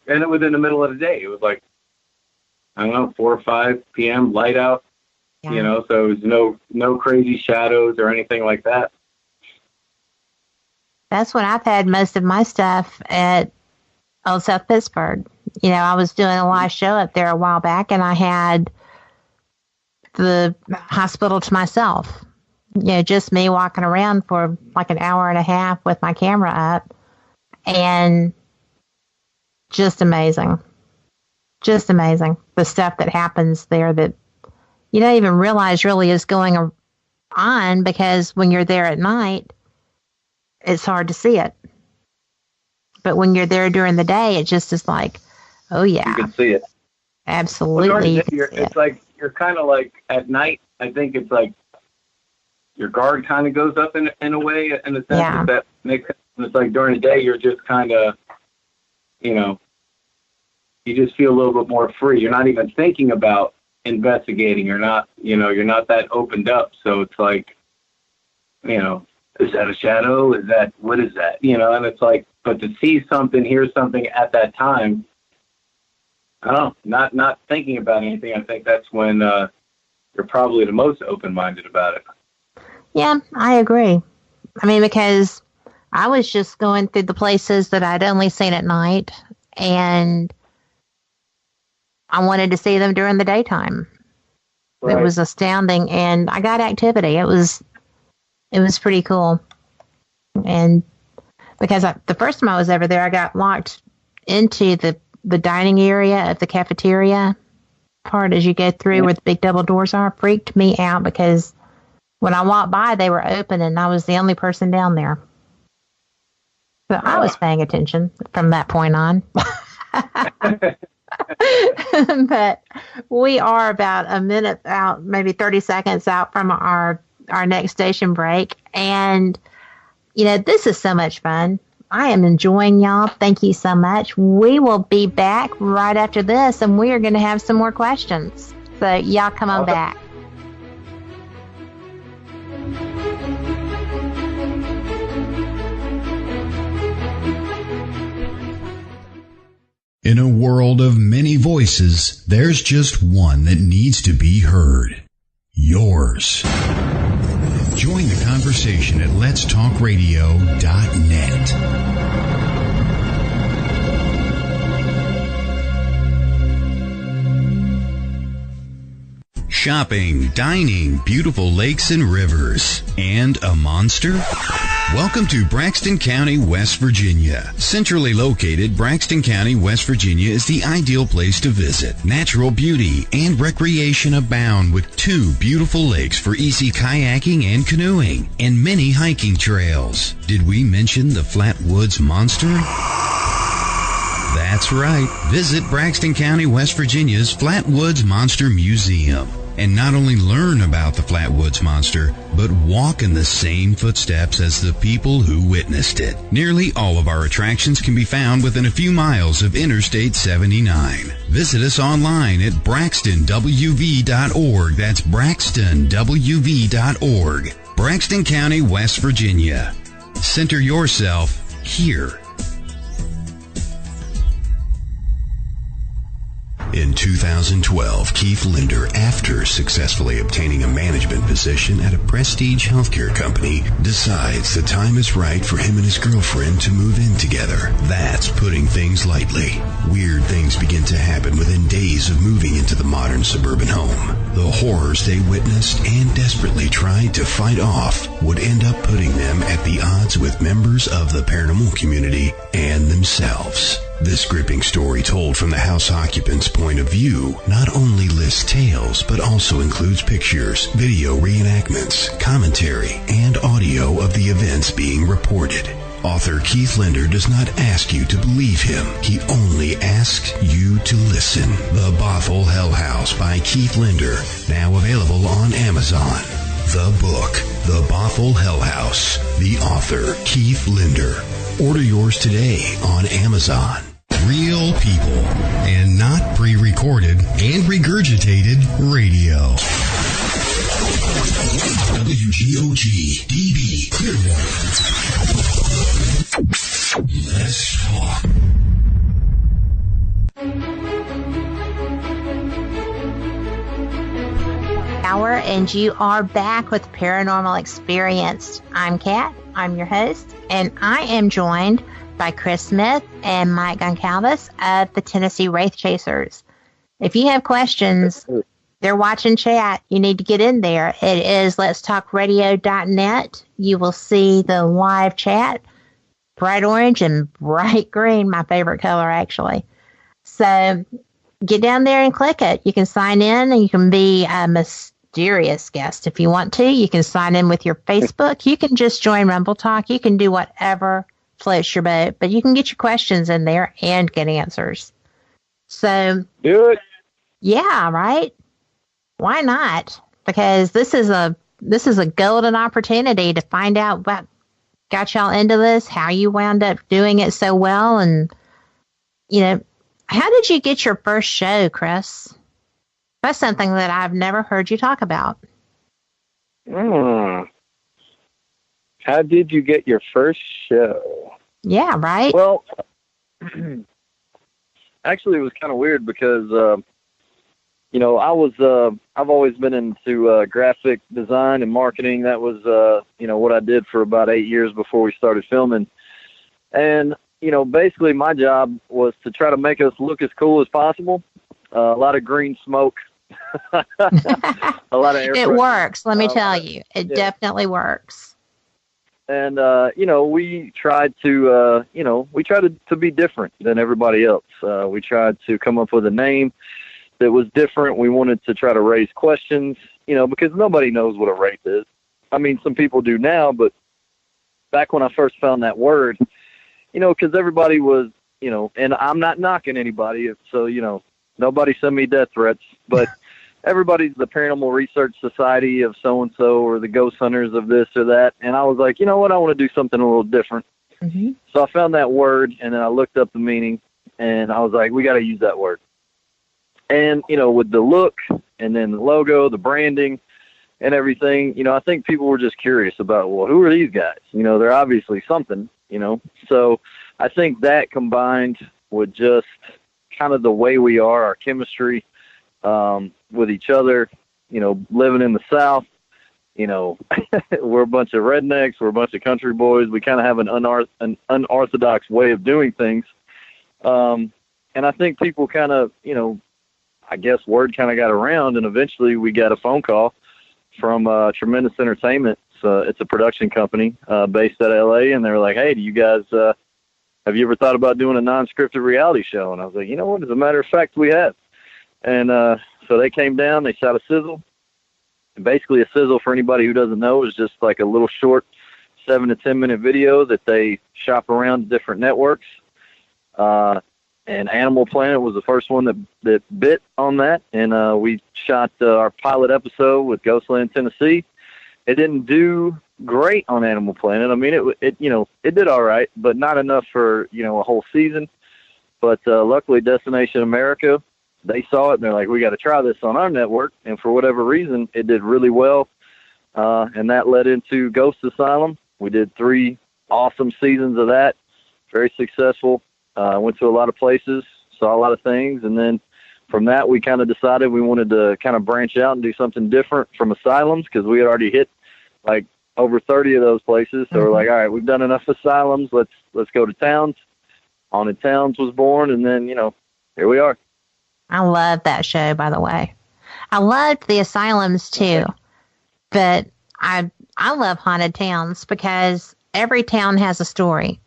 and it was in the middle of the day. It was like, I don't know, 4 or 5 p.m., light out. Yeah. You know, so it was no crazy shadows or anything like that. That's when I've had most of my stuff at Old South Pittsburgh. You know, I was doing a live show up there a while back, and I had the hospital to myself. You know, just me walking around for like an hour and a half with my camera up, and just amazing. Just amazing. The stuff that happens there that you don't even realize really is going on, because when you're there at night, it's hard to see it. But when you're there during the day, it just is like, oh yeah. You can see it. Absolutely. It's like, you're kind of like at night, I think it's like your guard kind of goes up in a way, in a sense, if that makes sense. And it's like during the day, you're just kind of, you know, you just feel a little bit more free. You're not even thinking about investigating. You're not, you know, you're not that opened up. So it's like, you know, is that a shadow? What is that? You know, and it's like, but to see something, hear something at that time, I don't know, not thinking about anything. I think that's when you're probably the most open-minded about it. Yeah, I agree. I mean, because I was just going through the places that I'd only seen at night, and I wanted to see them during the daytime. Right. It was astounding, and I got activity. It was pretty cool. And because the first time I was over there, I got locked into the dining area of the cafeteria part as you go through where the big double doors are. Freaked me out because when I walked by, they were open, and I was the only person down there. So I was paying attention from that point on. But we are about a minute out, maybe 30 seconds out from our next station break. And, you know, this is so much fun. I am enjoying y'all. Thank you so much. We will be back right after this, and we are going to have some more questions. So y'all come on back. In a world of many voices, there's just one that needs to be heard. Yours. Join the conversation at letstalkradio.net. Shopping, dining, beautiful lakes and rivers, and a monster? Welcome to Braxton County, West Virginia. Centrally located, Braxton County, West Virginia is the ideal place to visit. Natural beauty and recreation abound with 2 beautiful lakes for easy kayaking and canoeing, and many hiking trails. Did we mention the Flatwoods Monster? That's right. Visit Braxton County, West Virginia's Flatwoods Monster Museum. And not only learn about the Flatwoods Monster, but walk in the same footsteps as the people who witnessed it. Nearly all of our attractions can be found within a few miles of Interstate 79. Visit us online at braxtonwv.org. That's braxtonwv.org. Braxton County, West Virginia. Center yourself here. In 2012, Keith Linder, after successfully obtaining a management position at a prestige healthcare company, decides the time is right for him and his girlfriend to move in together. That's putting things lightly. Weird things begin to happen within days of moving into the modern suburban home. The horrors they witnessed and desperately tried to fight off would end up putting them at the odds with members of the paranormal community and themselves. This gripping story, told from the house occupant's point of view, not only lists tales, but also includes pictures, video reenactments, commentary, and audio of the events being reported. Author Keith Linder does not ask you to believe him. He only asks you to listen. The Bothell Hell House by Keith Linder, now available on Amazon. The book, The Bothell Hell House. The author, Keith Linder. Order yours today on Amazon. Real people and not pre-recorded and regurgitated radio. WGOG DB Clearwater. Let's talk. And you are back with Paranormal Experience. I'm Kat. I'm your host, and I am joined by Chris Smith and Mike Goncalves of the Tennessee Wraith Chasers. If you have questions, they're watching chat. You need to get in there. It is letstalkradio.net. You will see the live chat, bright orange and bright green, my favorite color, actually. So get down there and click it. You can sign in, and you can be a mysterious guest if you want to. You can sign in with your Facebook. You can just join Rumble Talk. You can do whatever floats your boat, but you can get your questions in there and get answers. So Do it. Yeah, right? Why not? Because this is a golden opportunity to find out what got y'all into this, how you wound up doing it so well, and how did you get your first show, Chris? That's something that I've never heard you talk about. How did you get your first show? Yeah, right? Well, actually, it was kind of weird because, I've always been into graphic design and marketing. That was, what I did for about 8 years before we started filming. And, basically my job was to try to make us look as cool as possible. A lot of green smoke. A lot of air. It works. Let me tell you, it definitely works. And, we tried to be different than everybody else. We tried to come up with a name that was different. We wanted to try to raise questions, because nobody knows what a wraith is. I mean, some people do now, but back when I first found that word, because everybody was, and I'm not knocking anybody. So, nobody send me death threats, but everybody's the Paranormal Research Society of so-and-so or the ghost hunters of this or that. And I was like, you know what? I want to do something a little different. Mm-hmm. So I found that word, and then I looked up the meaning, and I was like, we got to use that word. And, with the look and then the logo, the branding and everything, I think people were just curious about, well, who are these guys? They're obviously something, So I think that combined with just, kind of the way we are, our chemistry with each other, living in the South. We're a bunch of rednecks. We're a bunch of country boys. We kind of have an unorthodox way of doing things. And I think people kind of, I guess word kind of got around, and eventually we got a phone call from Tremendous Entertainment. It's a production company based at LA, and they were like, "Hey, do you guys have you ever thought about doing a non-scripted reality show?" And I was like, "You know what? As a matter of fact, we have." And so they came down, they shot a sizzle. And basically a sizzle, for anybody who doesn't know, is just like a little short 7 to 10 minute video that they shop around different networks. And Animal Planet was the first one that bit on that. And we shot our pilot episode with Gallatin, Tennessee. It didn't do great on Animal Planet. I mean, it did all right, but not enough for, a whole season. But luckily Destination America, they saw it and they're like, "We got to try this on our network." And for whatever reason, it did really well. And that led into Ghost Asylum. We did 3 awesome seasons of that. Very successful. Went to a lot of places, saw a lot of things. And then from that, we kind of decided we wanted to kind of branch out and do something different from asylums, because we had already hit like over 30 of those places. So we're like, all right, we've done enough asylums. Let's go to towns. Haunted Towns was born. And then, here we are. I love that show, by the way. I loved the asylums too, but I love Haunted Towns because every town has a story.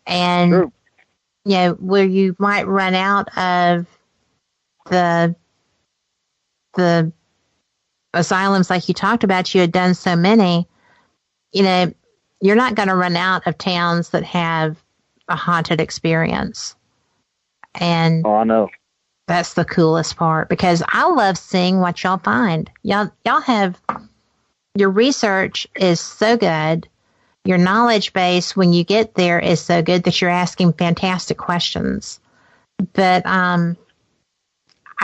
And, True. Where you might run out of the asylums like you talked about, you had done so many, you're not going to run out of towns that have a haunted experience. And I know. That's the coolest part, because I love seeing what y'all find. Y'all have, your research is so good. Your knowledge base when you get there is so good that you're asking fantastic questions. But I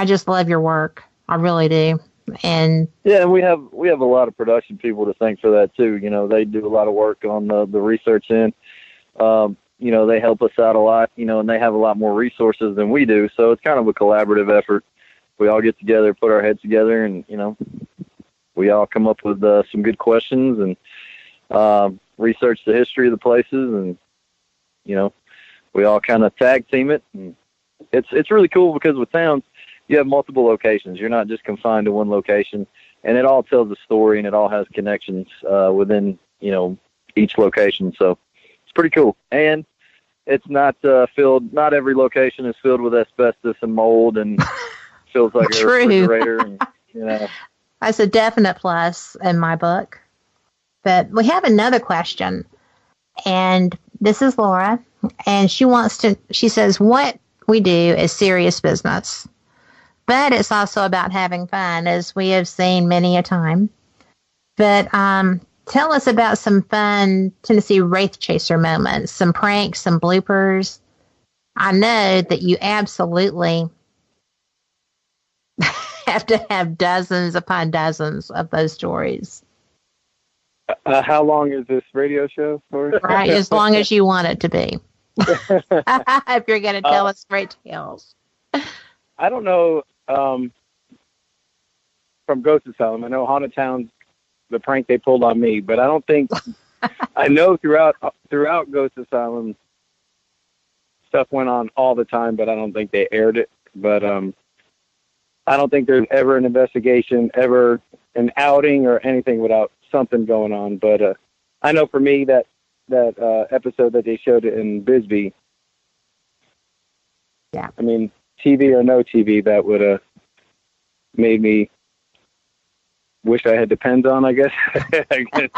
just love your work. I really do. And yeah, and we have a lot of production people to thank for that too. They do a lot of work on the research end. They help us out a lot, and they have a lot more resources than we do. So it's kind of a collaborative effort. We all get together, put our heads together, and, we all come up with some good questions and research the history of the places. And, we all kind of tag team it. And it's really cool because with towns, you have multiple locations. You're not just confined to one location, and it all tells a story, and it all has connections within, each location. So it's pretty cool. And it's not filled, not every location is filled with asbestos and mold and feels like a refrigerator. And, That's a definite plus in my book. But we have another question, and this is Laura, and she says, what we do is serious business, but it's also about having fun, as we have seen many a time. But tell us about some fun Tennessee Wraith Chaser moments, some pranks, some bloopers. I know that you absolutely have to have dozens upon dozens of those stories. How long is this radio show for? Right, as long as you want it to be. If you're going to tell us great tales. I don't know, from Ghost Asylum, I know Haunted Towns, the prank they pulled on me, but I don't think, I know throughout Ghost Asylum, stuff went on all the time, but I don't think they aired it. But I don't think there's ever an investigation, ever an outing or anything without something going on. But I know for me that episode that they showed in Bisbee, yeah, I mean, TV or no TV, that would have made me wish I had Depends on, I guess. I guess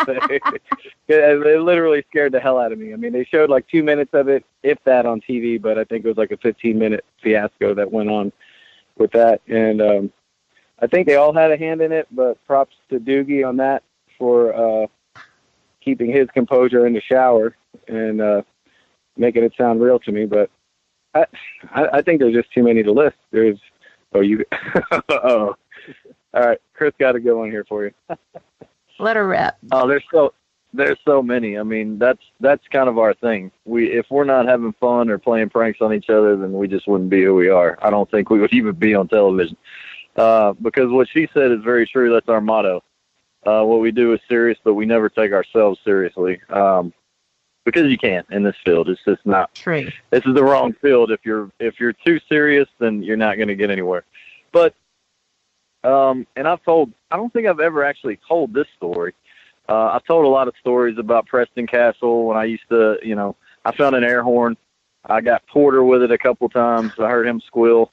it literally scared the hell out of me. I mean, they showed like 2 minutes of it, if that, on TV, but I think it was like a 15-minute fiasco that went on with that. And I think they all had a hand in it, but props to Doogie on that for keeping his composure in the shower and making it sound real to me. But I think there's just too many to list. All right, Chris got a good one here for you. Let her rip. Oh, there's There's so many. I mean, that's kind of our thing. If we're not having fun or playing pranks on each other, then we just wouldn't be who we are. I don't think we would even be on television. Because what she said is very true. That's our motto. What we do is serious, but we never take ourselves seriously. Because you can't in this field. It's just not true. This is the wrong field. If you're too serious, then you're not going to get anywhere. But and I don't think I've ever actually told this story. I've told a lot of stories about Preston Castle when I used to, I found an air horn. I got Porter with it a couple times. I heard him squeal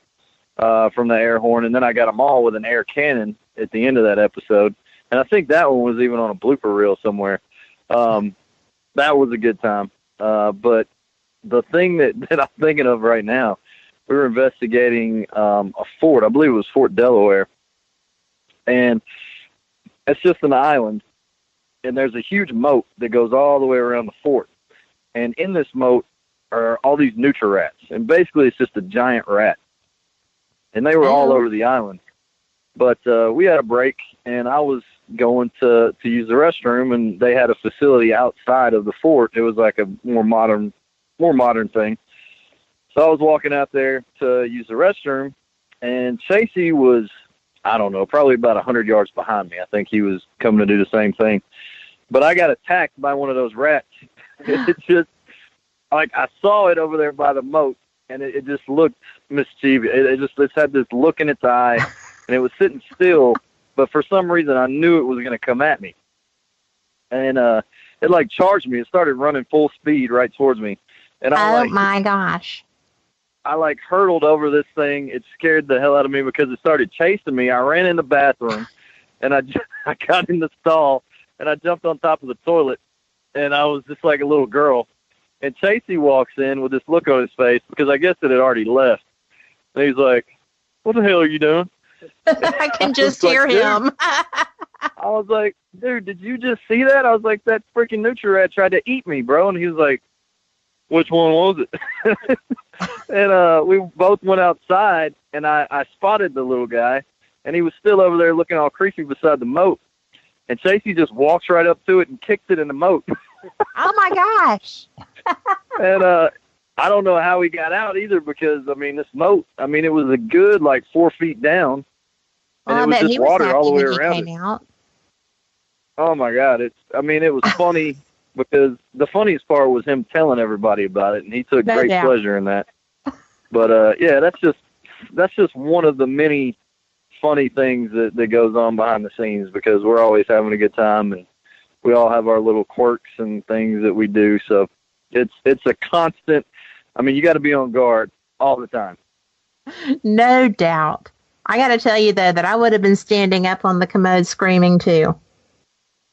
from the air horn, and then I got them all with an air cannon at the end of that episode. And I think that one was even on a blooper reel somewhere. That was a good time. But the thing that I'm thinking of right now, we were investigating a fort. I believe it was Fort Delaware. And it's just an island. And there's a huge moat that goes all the way around the fort. And in this moat are all these nutria rats. And basically it's just a giant rat. And they were all over the island. But we had a break, and I was going to use the restroom, and they had a facility outside of the fort. It was like a more modern thing. So I was walking out there to use the restroom, and Chasey was, I don't know, probably about 100 yards behind me. I think he was coming to do the same thing. But I got attacked by one of those rats. It just, like, I saw it over there by the moat, and it just looked mischievous. It had this look in its eye, and it was sitting still, but for some reason I knew it was going to come at me. And it, like, charged me. It started running full speed right towards me. And my gosh. I, like, hurtled over this thing. It scared the hell out of me because it started chasing me. I ran in the bathroom, and I got in the stall, and I jumped on top of the toilet, and I was just like a little girl. And Chasey walks in with this look on his face because I guess it had already left. And he's like, "What the hell are you doing?" I can just hear him. I was like, "Dude, did you just see that?" I was like, "That freaking nutria rat tried to eat me, bro." And he was like, "Which one was it?" And we both went outside, and I spotted the little guy, and he was still over there looking all creepy beside the moat. And Chasey just walks right up to it and kicks it in the moat. Oh, my gosh. And I don't know how he got out either because, I mean, this moat, I mean, it was a good, like, 4 feet down. And it was just water all the way around it. Out. Oh, my God. It was funny because the funniest part was him telling everybody about it, and he took great pleasure in that. But, yeah, that's just one of the many funny things that goes on behind the scenes because we're always having a good time, and we all have our little quirks and things that we do. So it's a constant. I mean, you got to be on guard all the time. No doubt. I got to tell you though that I would have been standing up on the commode screaming too.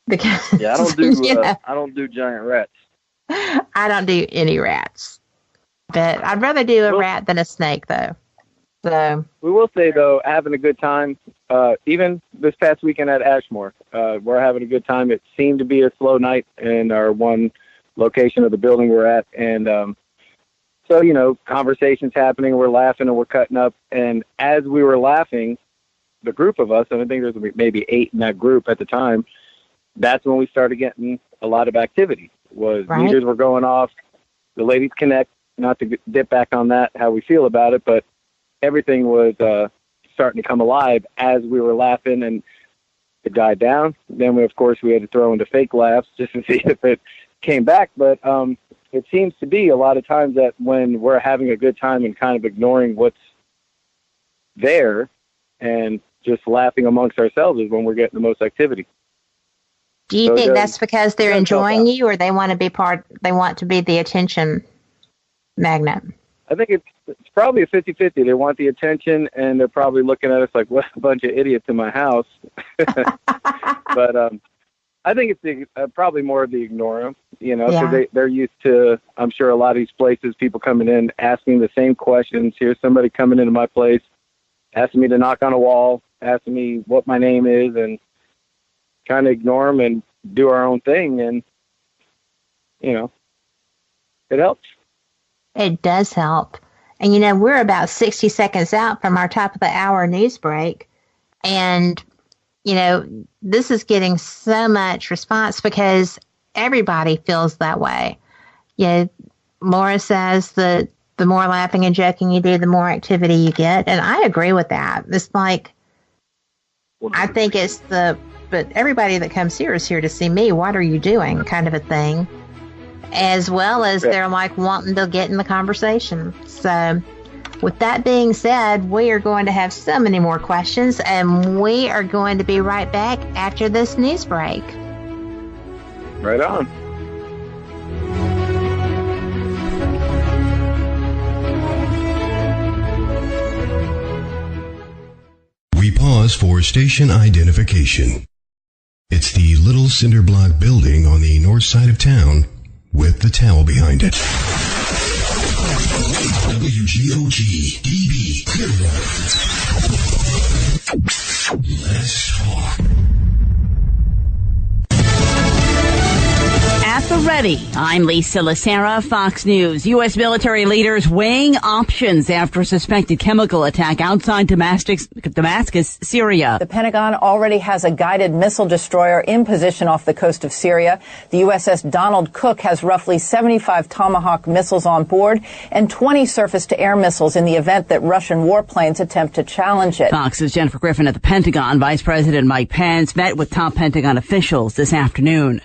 Because yeah, I don't do giant rats. I don't do any rats, but I'd rather do a rat than a snake though. So we will say though, having a good time. Even this past weekend at Ashmore, we're having a good time. It seemed to be a slow night in our one location of the building we're at. And so, conversations happening, we're laughing and we're cutting up. And as we were laughing, the group of us, and I think there's maybe 8 in that group at the time, that's when we started getting a lot of activity. Meters were going off, the ladies connect, not to dip back on that, how we feel about it, but everything was starting to come alive as we were laughing, and it died down. Then we had to throw into fake laughs just to see if it came back. But it seems to be a lot of times that when we're having a good time and kind of ignoring what's there and just laughing amongst ourselves is when we're getting the most activity. Do you think that's because they're enjoying you, or they want to be the attention magnet? I think it's probably a 50-50. They want the attention, and they're probably looking at us like, what a bunch of idiots in my house. But I think it's probably more of the ignore them, because they're used to, I'm sure, a lot of these places, people coming in, asking the same questions. Here's somebody coming into my place, asking me to knock on a wall, asking me what my name is, and kind of ignore them and do our own thing. And, it helps. It does help. And, we're about 60 seconds out from our top of the hour news break. And, this is getting so much response because everybody feels that way. Yeah, Laura says that the more laughing and joking you do, the more activity you get. And I agree with that. It's like, I think it's but everybody that comes here is here to see me. What are you doing? Kind of a thing. As well as they're like wanting to get in the conversation. So with that being said, we are going to have so many more questions, and we are going to be right back after this news break. Right on. We pause for station identification. It's the little cinder block building on the north side of town with the towel behind it. WGOG DB Clearwater. Let's talk. At the ready, I'm Lisa Lacera, Fox News. U.S. military leaders weighing options after a suspected chemical attack outside Damascus, Syria. The Pentagon already has a guided missile destroyer in position off the coast of Syria. The USS Donald Cook has roughly 75 Tomahawk missiles on board and 20 surface-to-air missiles in the event that Russian warplanes attempt to challenge it. Fox's Jennifer Griffin at the Pentagon. Vice President Mike Pence met with top Pentagon officials this afternoon.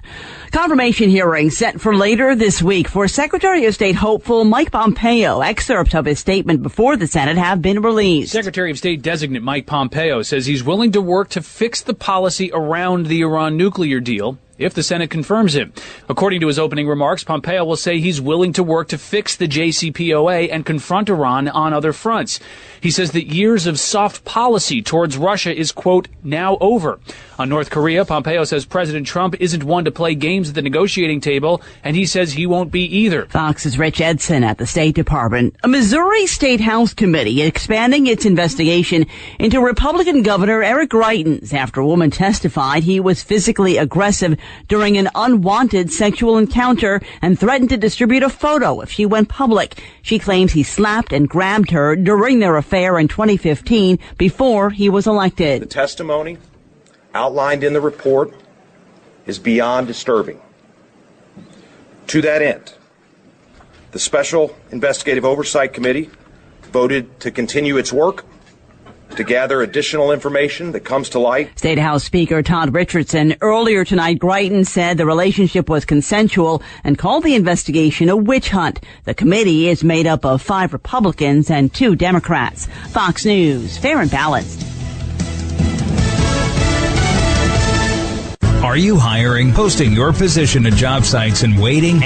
Confirmation hearing set for later this week for Secretary of State hopeful Mike Pompeo. Excerpts of his statement before the Senate have been released. Secretary of State designate Mike Pompeo says he's willing to work to fix the policy around the Iran nuclear deal if the Senate confirms him. According to his opening remarks, Pompeo will say he's willing to work to fix the JCPOA and confront Iran on other fronts. He says that years of soft policy towards Russia is, quote, now over. On North Korea, Pompeo says President Trump isn't one to play games at the negotiating table, and he says he won't be either. Fox's Rich Edson at the State Department. A Missouri State House committee expanding its investigation into Republican Governor Eric Greitens after a woman testified he was physically aggressive during an unwanted sexual encounter and threatened to distribute a photo if she went public. She claims he slapped and grabbed her during their affair in 2015 before he was elected. The testimony outlined in the report is beyond disturbing. To that end, the Special Investigative Oversight Committee voted to continue its work to gather additional information that comes to light. State House Speaker Todd Richardson earlier tonight, Greitens said the relationship was consensual and called the investigation a witch hunt. The committee is made up of 5 Republicans and 2 Democrats. Fox News, fair and balanced. Are you hiring, posting your position to job sites and waiting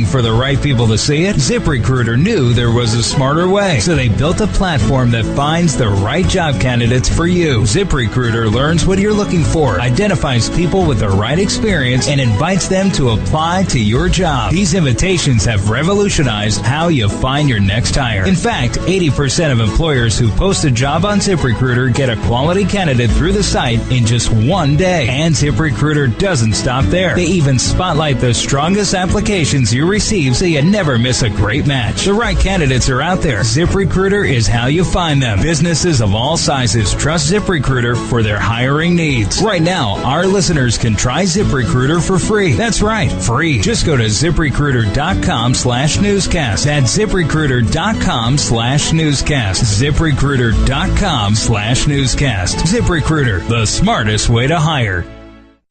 for the right people to see it? ZipRecruiter knew there was a smarter way, so they built a platform that finds the right job candidates for you. ZipRecruiter learns what you're looking for, identifies people with the right experience, and invites them to apply to your job. These invitations have revolutionized how you find your next hire. In fact, 80% of employers who post a job on ZipRecruiter get a quality candidate through the site in just one day. And ZipRecruiter doesn't stop there. They even spotlight the strongest applications you receive so you never miss a great match. The right candidates are out there. ZipRecruiter is how you find them. Businesses of all sizes trust ZipRecruiter for their hiring needs. Right now, our listeners can try ZipRecruiter for free. That's right, free. Just go to ZipRecruiter.com/newscast. That's ZipRecruiter.com/newscast. ZipRecruiter.com/newscast. ZipRecruiter, the smartest way to hire.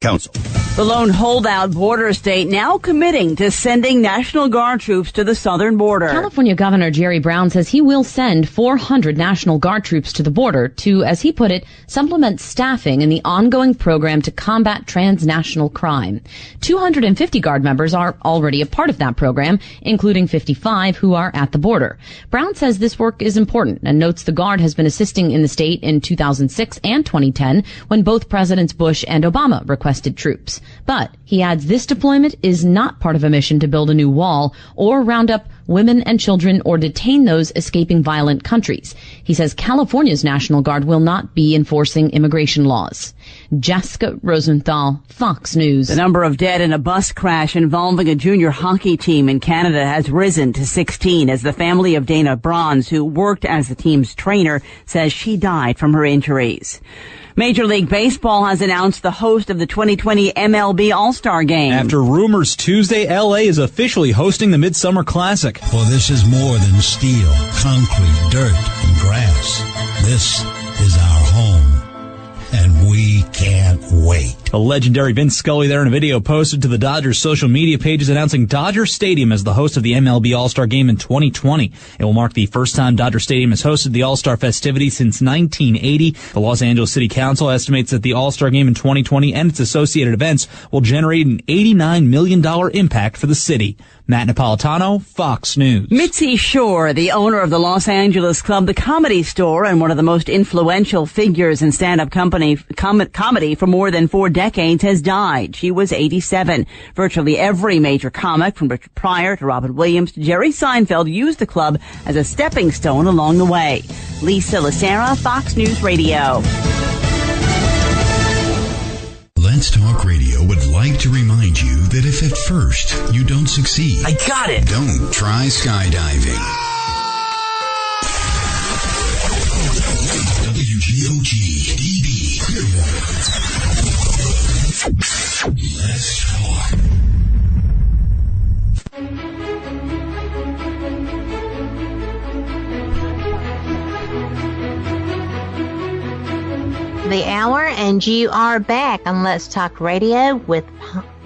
Council. The lone holdout border state now committing to sending National Guard troops to the southern border. California Governor Jerry Brown says he will send 400 National Guard troops to the border to, as he put it, supplement staffing in the ongoing program to combat transnational crime. 250 Guard members are already a part of that program, including 55 who are at the border. Brown says this work is important and notes the Guard has been assisting in the state in 2006 and 2010 when both Presidents Bush and Obama requested troops. But he adds this deployment is not part of a mission to build a new wall or round up women and children or detain those escaping violent countries. He says California's National Guard will not be enforcing immigration laws. Jessica Rosenthal, Fox News. The number of dead in a bus crash involving a junior hockey team in Canada has risen to 16 as the family of Dana Bronze, who worked as the team's trainer, says she died from her injuries. Major League Baseball has announced the host of the 2020 MLB All-Star Game. After rumors Tuesday, LA is officially hosting the Midsummer Classic. For this is more than steel, concrete, dirt, and grass. This is our home, and we can't wait. The legendary Vince Scully there in a video posted to the Dodgers social media pages announcing Dodger Stadium as the host of the MLB All-Star Game in 2020. It will mark the first time Dodger Stadium has hosted the All-Star festivities since 1980. The Los Angeles City Council estimates that the All-Star Game in 2020 and its associated events will generate an $89 million impact for the city. Matt Napolitano, Fox News. Mitzi Shore, the owner of the Los Angeles club The Comedy Store and one of the most influential figures in stand-up comedy for more than 4 decades, has died. She was 87. Virtually every major comic, from Richard Pryor to Robin Williams to Jerry Seinfeld, used the club as a stepping stone along the way. Lisa Lacera, Fox News Radio. Let's Talk Radio would like to remind you that if at first you don't succeed, I got it. Don't try skydiving. WGOG-DB Let's Talk. The hour, and you are back on Let's Talk Radio with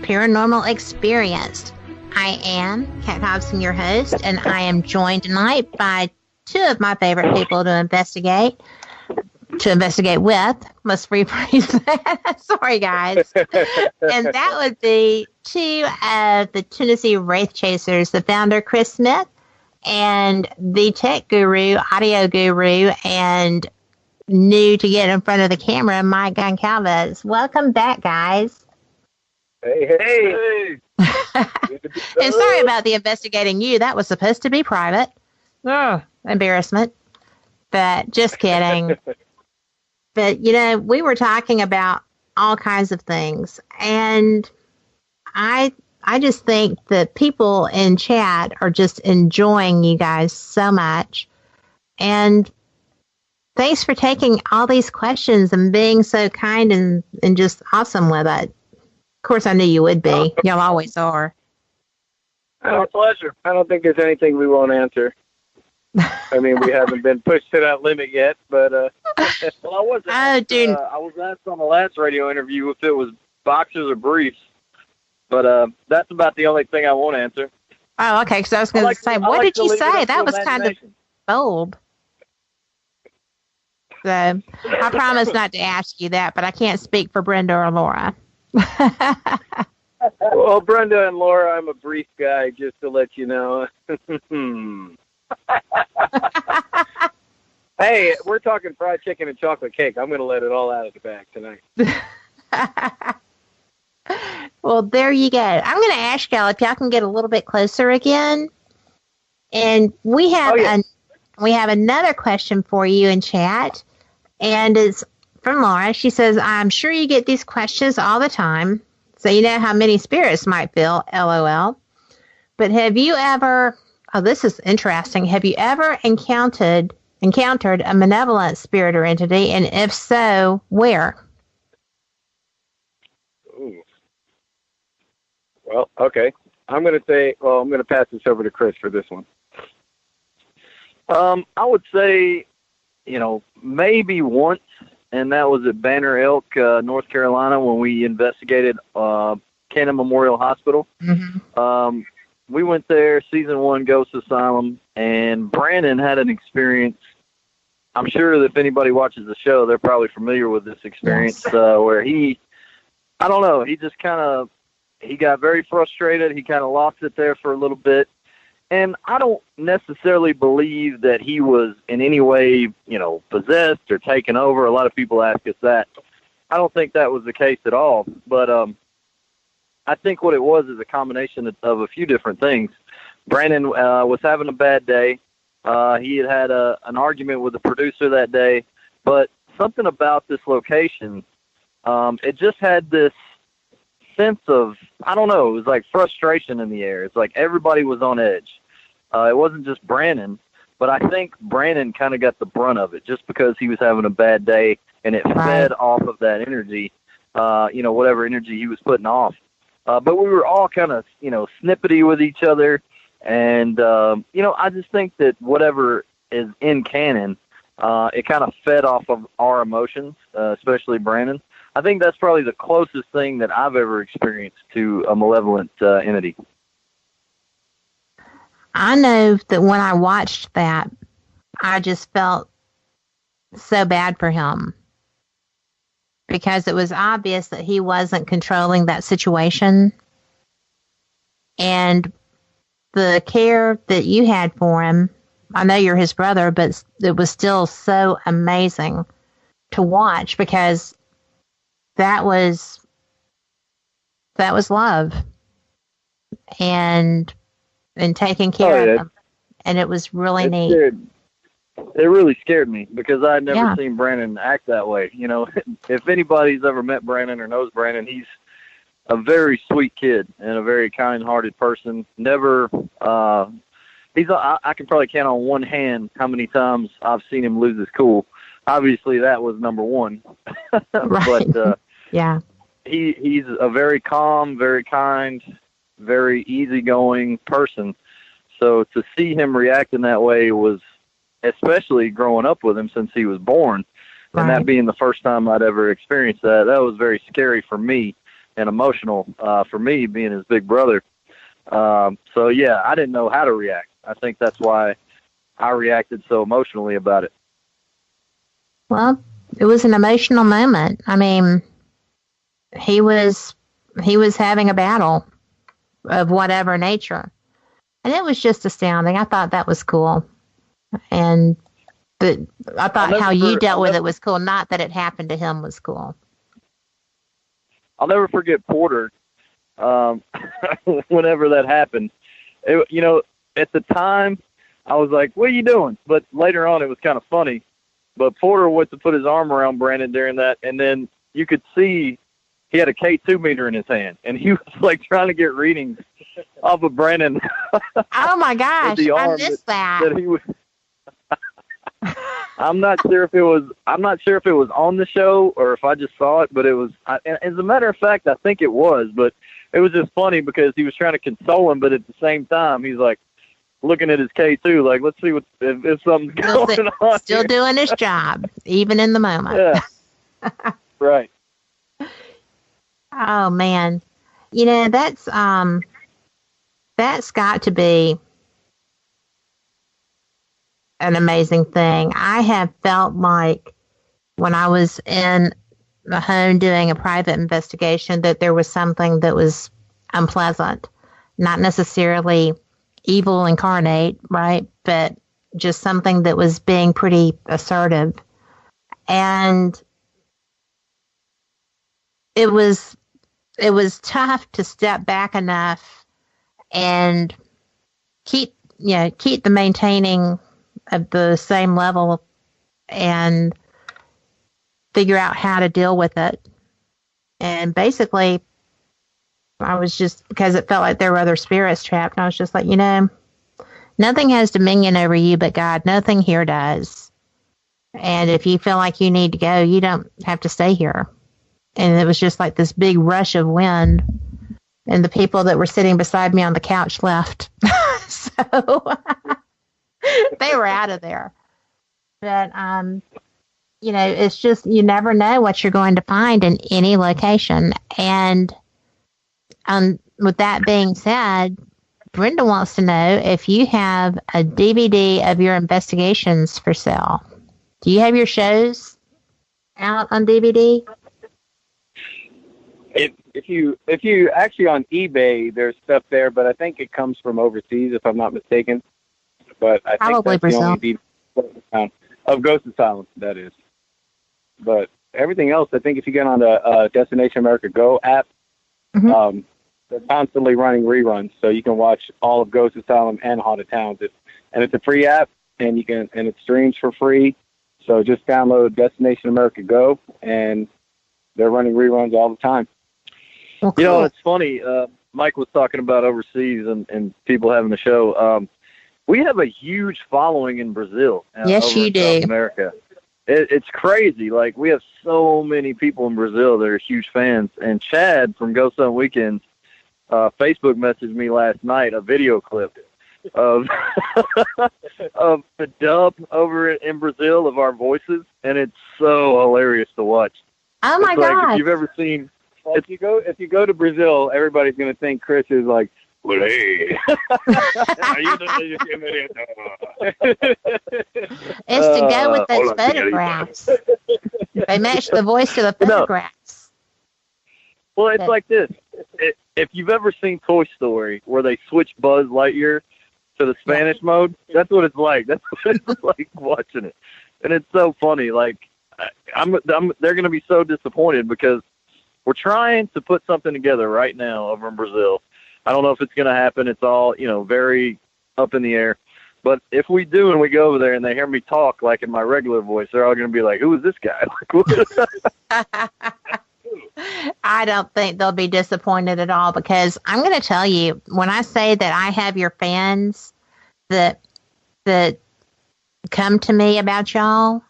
Paranormal Experience. I am Kat Hobson, your host, and I am joined tonight by two of my favorite people to investigate with. Let's rephrase that. Sorry, guys. And that would be two of the Tennessee Wraith Chasers, the founder, Chris Smith, and the tech guru, audio guru, and new to get in front of the camera, Mike Goncalves. Welcome back, guys. Hey. And sorry about the investigating you. That was supposed to be private. Oh, embarrassment. But just kidding. But, we were talking about all kinds of things. And I just think that people in chat are just enjoying you guys so much. And thanks for taking all these questions and being so kind and just awesome with it. Of course, I knew you would be. Y'all always are. Our pleasure. I don't think there's anything we won't answer. I mean, we haven't been pushed to that limit yet, but well, I wasn't. I was asked on the last radio interview if it was boxers or briefs, but that's about the only thing I won't answer. Oh, okay. Because I was going to say, what did you say? That was kind of bold. So I promise not to ask you that, but I can't speak for Brenda or Laura. Well, Brenda and Laura, I'm a brief guy, just to let you know. Hey, we're talking fried chicken and chocolate cake. I'm going to let it all out of the bag tonight. Well, there you go. I'm going to ask y'all if y'all can get a little bit closer again. And we have we have another question for you in chat. And it's from Laura. She says, I'm sure you get these questions all the time, so you know how many spirits might feel, LOL. But have you ever, this is interesting, have you ever encountered a malevolent spirit or entity, and if so, where? Ooh. Well, okay. I'm going to pass this over to Chris for this one. I would say, maybe once, and that was at Banner Elk, North Carolina, when we investigated Cannon Memorial Hospital. Mm-hmm. We went there, season 1 Ghost Asylum, and Brandon had an experience. I'm sure that if anybody watches the show, they're probably familiar with this experience, where he just he got very frustrated. He kind of lost it there for a little bit. And I don't necessarily believe that he was in any way, possessed or taken over. A lot of people ask us that. I don't think that was the case at all. But I think what it was is a combination of a few different things. Brandon was having a bad day. He had an argument with the producer that day. But something about this location, it just had this sense of, I don't know, it was like frustration in the air. It's like everybody was on edge. It wasn't just Brandon, but I think Brandon kind of got the brunt of it just because he was having a bad day, and it fed off of that energy. whatever energy he was putting off. But we were all kind of, snippety with each other. And, I just think that whatever is in canon, it kind of fed off of our emotions, especially Brandon. I think that's probably the closest thing that I've ever experienced to a malevolent entity. I know that when I watched that, I just felt so bad for him because it was obvious that he wasn't controlling that situation. And the care that you had for him, I know you're his brother, but it was still so amazing to watch because that was love and taking care of him. And it was really neat. It really scared me because I had never seen Brandon act that way. If anybody's ever met Brandon or knows Brandon, he's a very sweet kid and a very kind-hearted person. Never, I can probably count on one hand how many times I've seen him lose his cool. Obviously, that was number one. Right. But yeah, he's a very calm, very kind, very easygoing person. So to see him react in that way was, especially growing up with him since he was born, and that being the first time I'd ever experienced that was very scary for me and emotional for me being his big brother. So yeah, I didn't know how to react. I think that's why I reacted so emotionally about it. Well, it was an emotional moment. I mean, he was having a battle of whatever nature, and it was just astounding. I thought that was cool. And I thought how you dealt with it was cool. Not that it happened to him was cool. I'll never forget Porter. Whenever that happened, at the time I was like, "What are you doing?" But later on, it was kind of funny. But Porter went to put his arm around Brandon during that, and then you could see he had a K2 meter in his hand, and he was like trying to get readings off of Brandon. Oh my gosh, I missed that. That he was. I'm not sure if it was on the show or if I just saw it, but it was. As a matter of fact, I think it was. But it was just funny because he was trying to console him, but at the same time, he's like looking at his K2, like, let's see if something's going on. Still here. Doing his job, even in the moment. Yeah. Right. Oh man, that's got to be an amazing thing. I have felt like when I was in the home doing a private investigation that there was something that was unpleasant, not necessarily evil incarnate, right? But just something that was being pretty assertive. And it was tough to step back enough and keep the maintaining of the same level and figure out how to deal with it. And basically, I was just, because it felt like there were other spirits trapped, and I was just like, nothing has dominion over you but God. Nothing here does. And if you feel like you need to go, you don't have to stay here. And it was just like this big rush of wind, and the people that were sitting beside me on the couch left. So they were out of there. But, it's just, you never know what you're going to find in any location. And with that being said, Brenda wants to know if you have a DVD of your investigations for sale. Do you have your shows out on DVD? If you actually on eBay, there's stuff there, but I think it comes from overseas, if I'm not mistaken. But I Probably think that's Brazil. the only DVD of Ghost Asylum, that is. But everything else, I think if you get on the Destination America Go app, Mm-hmm. They're constantly running reruns, so you can watch all of Ghost Asylum and Haunted Towns. And it's a free app, and it streams for free. So just download Destination America Go, and they're running reruns all the time. Well, cool. It's funny. Mike was talking about overseas and people having the show. We have a huge following in Brazil. Yes, over you in do. South America. it's crazy. Like, we have so many people in Brazil that are huge fans. And Chad from Ghost Hunt Weekends Facebook messaged me last night a video clip of of the dub over in Brazil of our voices, and it's so hilarious to watch. Oh my God! If you've ever seen, if you go to Brazil, everybody's going to think Chris is like, well, hey. It's to go with those photographs. They match the voice to the photographs. Well, it's like this. If you've ever seen Toy Story, where they switch Buzz Lightyear to the Spanish mode, that's what it's like. That's what it's like watching it. And it's so funny. Like, they're going to be so disappointed because we're trying to put something together right now over in Brazil. I don't know if it's going to happen. It's all, very up in the air. But if we do and we go over there and they hear me talk like in my regular voice, they're all going to be like, who is this guy? I don't think they'll be disappointed at all, because I'm going to tell you, when I say that I have your fans that come to me about y'all,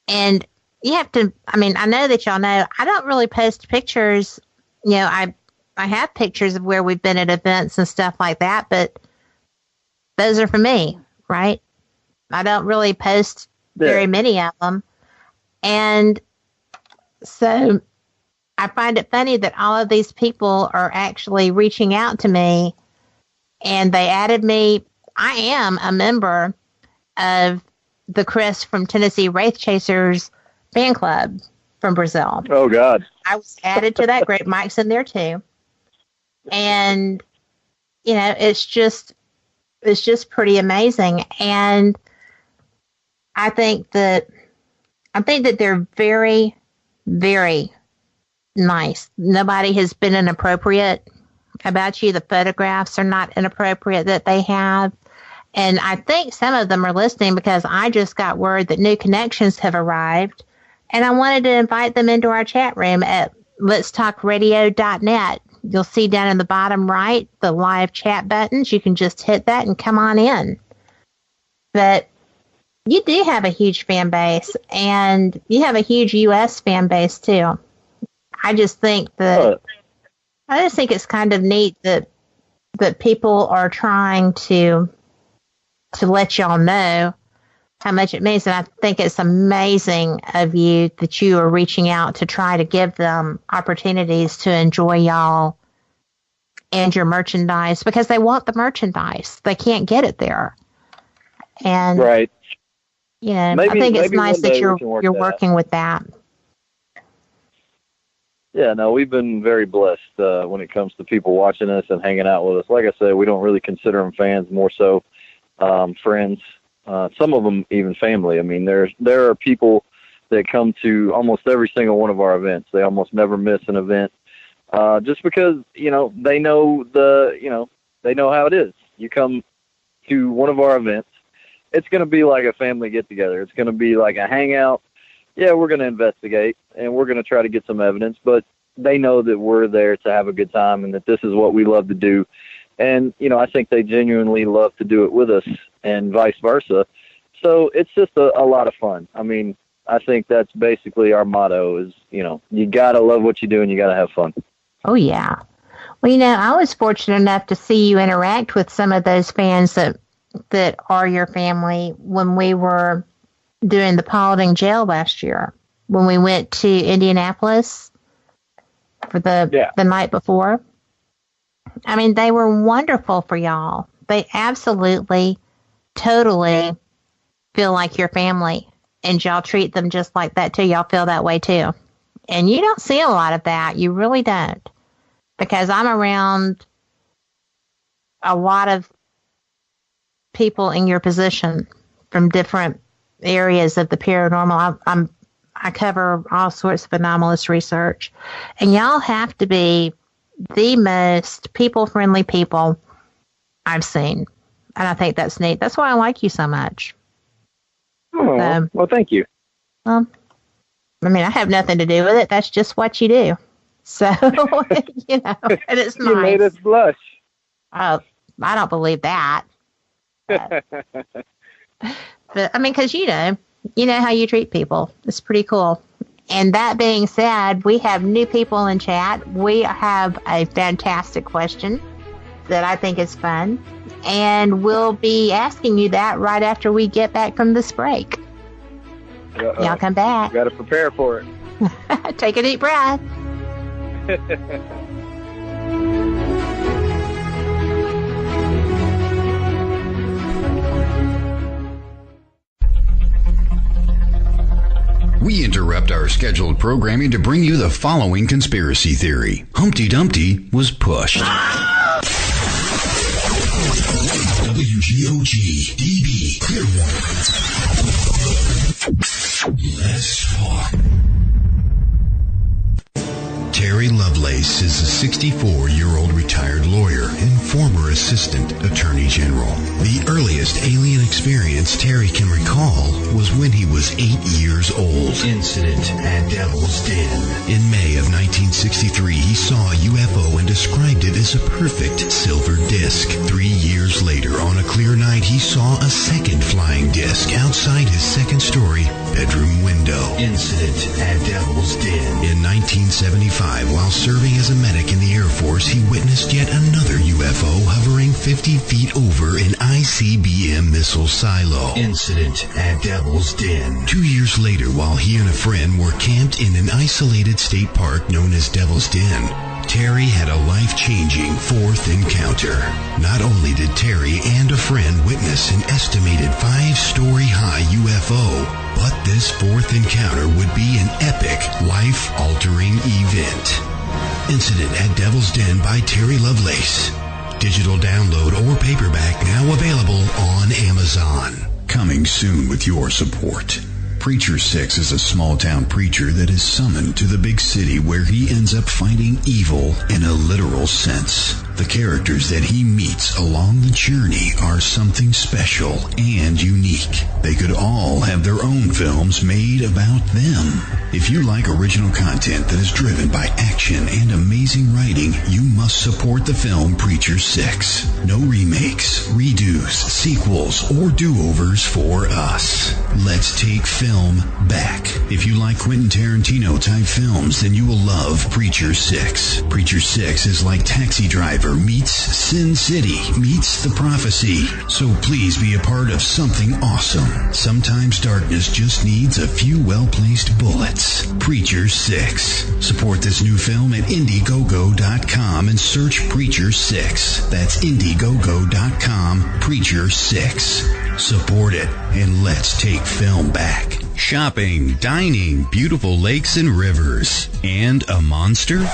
and you have to, I know that y'all know, I don't really post pictures. I have pictures of where we've been at events and stuff like that, but those are for me, right? I don't really post very many of them. And so I find it funny that all of these people are actually reaching out to me, and they added me. I am a member of the Chris from Tennessee Wraith Chasers fan club from Brazil. Oh, God. I was added to that group. Mike's in there, too. And, it's just pretty amazing. And I think that they're very, very nice. Nobody has been inappropriate about you. The photographs are not inappropriate that they have. And I think some of them are listening because I just got word that new connections have arrived. And I wanted to invite them into our chat room at letstalkradio.net. You'll see down in the bottom right the live chat buttons. You can just hit that and come on in. But you do have a huge fan base, and you have a huge U.S. fan base too. I just think it's kind of neat that people are trying to let y'all know how much it means. And I think it's amazing of you that you are reaching out to try to give them opportunities to enjoy y'all and your merchandise, because they want the merchandise. They can't get it there. And right. I think it's nice that you're working with that. Yeah, no, we've been very blessed when it comes to people watching us and hanging out with us. Like I said, we don't really consider them fans, more so friends. Some of them even family. There are people that come to almost every single one of our events. They almost never miss an event, just because they know they know how it is. You come to one of our events, it's going to be like a family get together. It's going to be like a hangout. Yeah, we're going to investigate and we're going to try to get some evidence, but they know that we're there to have a good time and that this is what we love to do. And, I think they genuinely love to do it with us and vice versa. So it's just a lot of fun. I think that's basically our motto is, you got to love what you do and you got to have fun. Oh, yeah. Well, I was fortunate enough to see you interact with some of those fans that are your family when we were doing the Paulding jail last year, when we went to Indianapolis for the night before. They were wonderful for y'all. They absolutely, totally feel like your family, and y'all treat them just like that too. Y'all feel that way too. And you don't see a lot of that. You really don't. Because I'm around a lot of people in your position from different areas of the paranormal. I cover all sorts of anomalous research, and y'all have to be the most people-friendly people I've seen, and I think that's neat. That's why I like you so much. Oh, well, thank you. I have nothing to do with it. That's just what you do. So, and it's nice. You made us blush. Oh, I don't believe that. But because you know how you treat people. It's pretty cool. And that being said, we have new people in chat. We have a fantastic question that I think is fun. And we'll be asking you that right after we get back from this break. Y'all come back. Got to prepare for it. Take a deep breath. We interrupt our scheduled programming to bring you the following conspiracy theory. Humpty Dumpty was pushed. WGOG DB Clearwater. Let's talk. Terry Lovelace is a 64-year-old retired lawyer and former assistant attorney general. The earliest alien experience Terry can recall was when he was 8 years old. Incident at Devil's Den. In May of 1963, he saw a UFO and described it as a perfect silver disc. 3 years later, on a clear night, he saw a second flying disc outside his second-story bedroom window. Incident at Devil's Den. In 1975, while serving as a medic in the Air Force, he witnessed yet another UFO hovering 50 feet over an ICBM missile silo. Incident at Devil's Den. 2 years later, while he and a friend were camped in an isolated state park known as Devil's Den, Terry had a life-changing fourth encounter. Not only did Terry and a friend witness an estimated 5-story high UFO, but this fourth encounter would be an epic, life-altering event. Incident at Devil's Den by Terry Lovelace. Digital download or paperback now available on Amazon. Coming soon with your support. Preacher 6 is a small-town preacher that is summoned to the big city where he ends up fighting evil in a literal sense. The characters that he meets along the journey are something special and unique. They could all have their own films made about them. If you like original content that is driven by action and amazing writing, you must support the film Preacher 6. No remakes, redos, sequels, or do-overs for us. Let's take film back. If you like Quentin Tarantino-type films, then you will love Preacher 6. Preacher 6 is like Taxi Driver meets Sin City meets The Prophecy. So please be a part of something awesome. Sometimes darkness just needs a few well-placed bullets. Preacher 6. Support this new film at Indiegogo.com and search Preacher 6. That's Indiegogo.com, Preacher 6. Support it, and let's take film back. Shopping, dining, beautiful lakes and rivers, and a monster?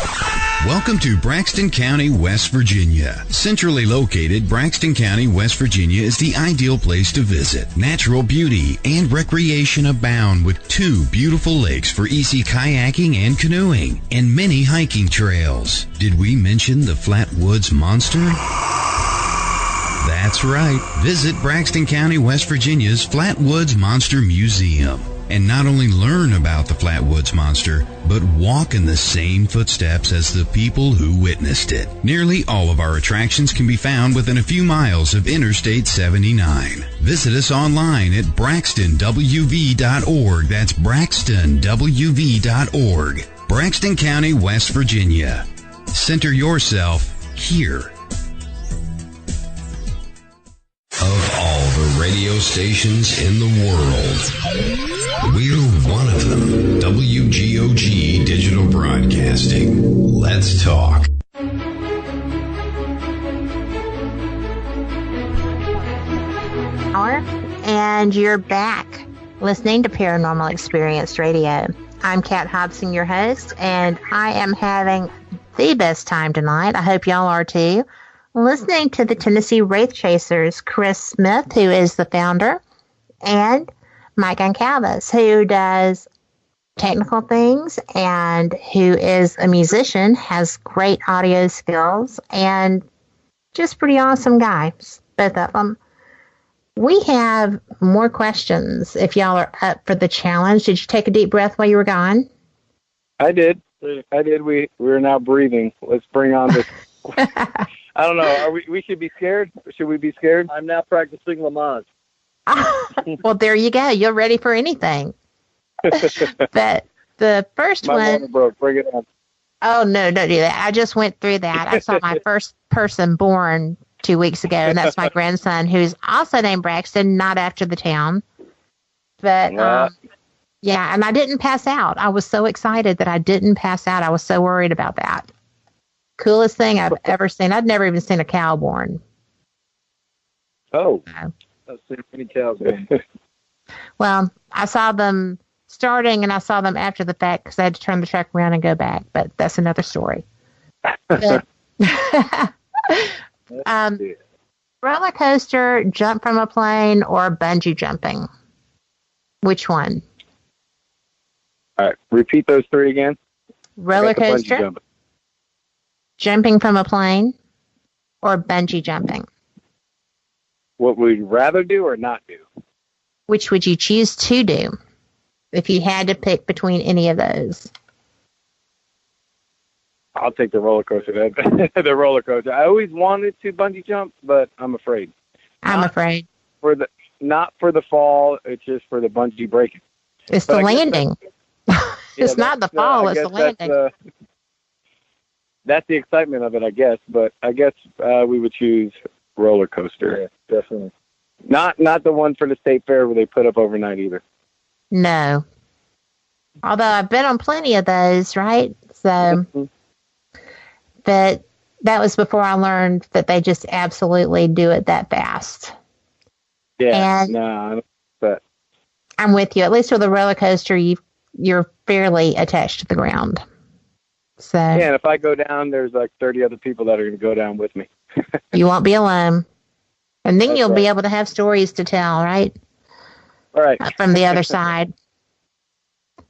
Welcome to Braxton County, West Virginia. Centrally located, Braxton County, West Virginia is the ideal place to visit. Natural beauty and recreation abound with 2 beautiful lakes for easy kayaking and canoeing, and many hiking trails. Did we mention the Flatwoods Monster? That's right. Visit Braxton County, West Virginia's Flatwoods Monster Museum. And not only learn about the Flatwoods Monster, but walk in the same footsteps as the people who witnessed it. Nearly all of our attractions can be found within a few miles of Interstate 79. Visit us online at braxtonwv.org. That's braxtonwv.org. Braxton County, West Virginia. Center yourself here. Of all the radio stations in the world, we're one of them. WGOG Digital Broadcasting. Let's talk. And you're back listening to Paranormal Experience Radio. I'm Kat Hobson, your host, and I am having the best time tonight. I hope y'all are too. Listening to the Tennessee Wraith Chasers, Chris Smith, who is the founder, and Mike Goncalves, who does technical things and who is a musician, has great audio skills, and just pretty awesome guys, both of them. We have more questions if y'all are up for the challenge. Did you take a deep breath while you were gone? I did. We're now breathing. Let's bring on this. I don't know. We should be scared? Should we be scared? I'm now practicing Lamaze. Well, there you go. You're ready for anything. But the first My one. water broke. Bring it on. Oh, no, don't do that. I just went through that. I saw my first person born 2 weeks ago, and that's my grandson, who's also named Braxton, not after the town. But, yeah, and I didn't pass out. I was so excited that I didn't pass out. I was so worried about that. Coolest thing I've ever seen. I'd never even seen a cow born. Oh. So. I've seen many cows born. Well, I saw them starting, and I saw them after the fact because I had to turn the truck around and go back. But that's another story. But, roller coaster, jump from a plane, or bungee jumping? Which one? All right. Repeat those three again. Roller coaster, jumping from a plane, or bungee jumping? What would you rather do or not do? Which would you choose to do if you had to pick between any of those? I'll take the roller coaster. The roller coaster. I always wanted to bungee jump, but I'm afraid. I'm afraid. Not for the fall. It's just for the bungee breaking. It's the landing. It's not the fall. It's the landing. That's the excitement of it, I guess. But I guess we would choose roller coaster. Yeah, definitely. Not the one for the state fair where they put up overnight either. No. Although I've been on plenty of those, right? So, but that was before I learned that they just absolutely do it that fast. Yeah. And but I'm with you. At least with a roller coaster, you're fairly attached to the ground. So yeah, and if I go down, there's like 30 other people that are going to go down with me. You won't be alone. And then That's you'll be right. able to have stories to tell, right? All right. From the other side.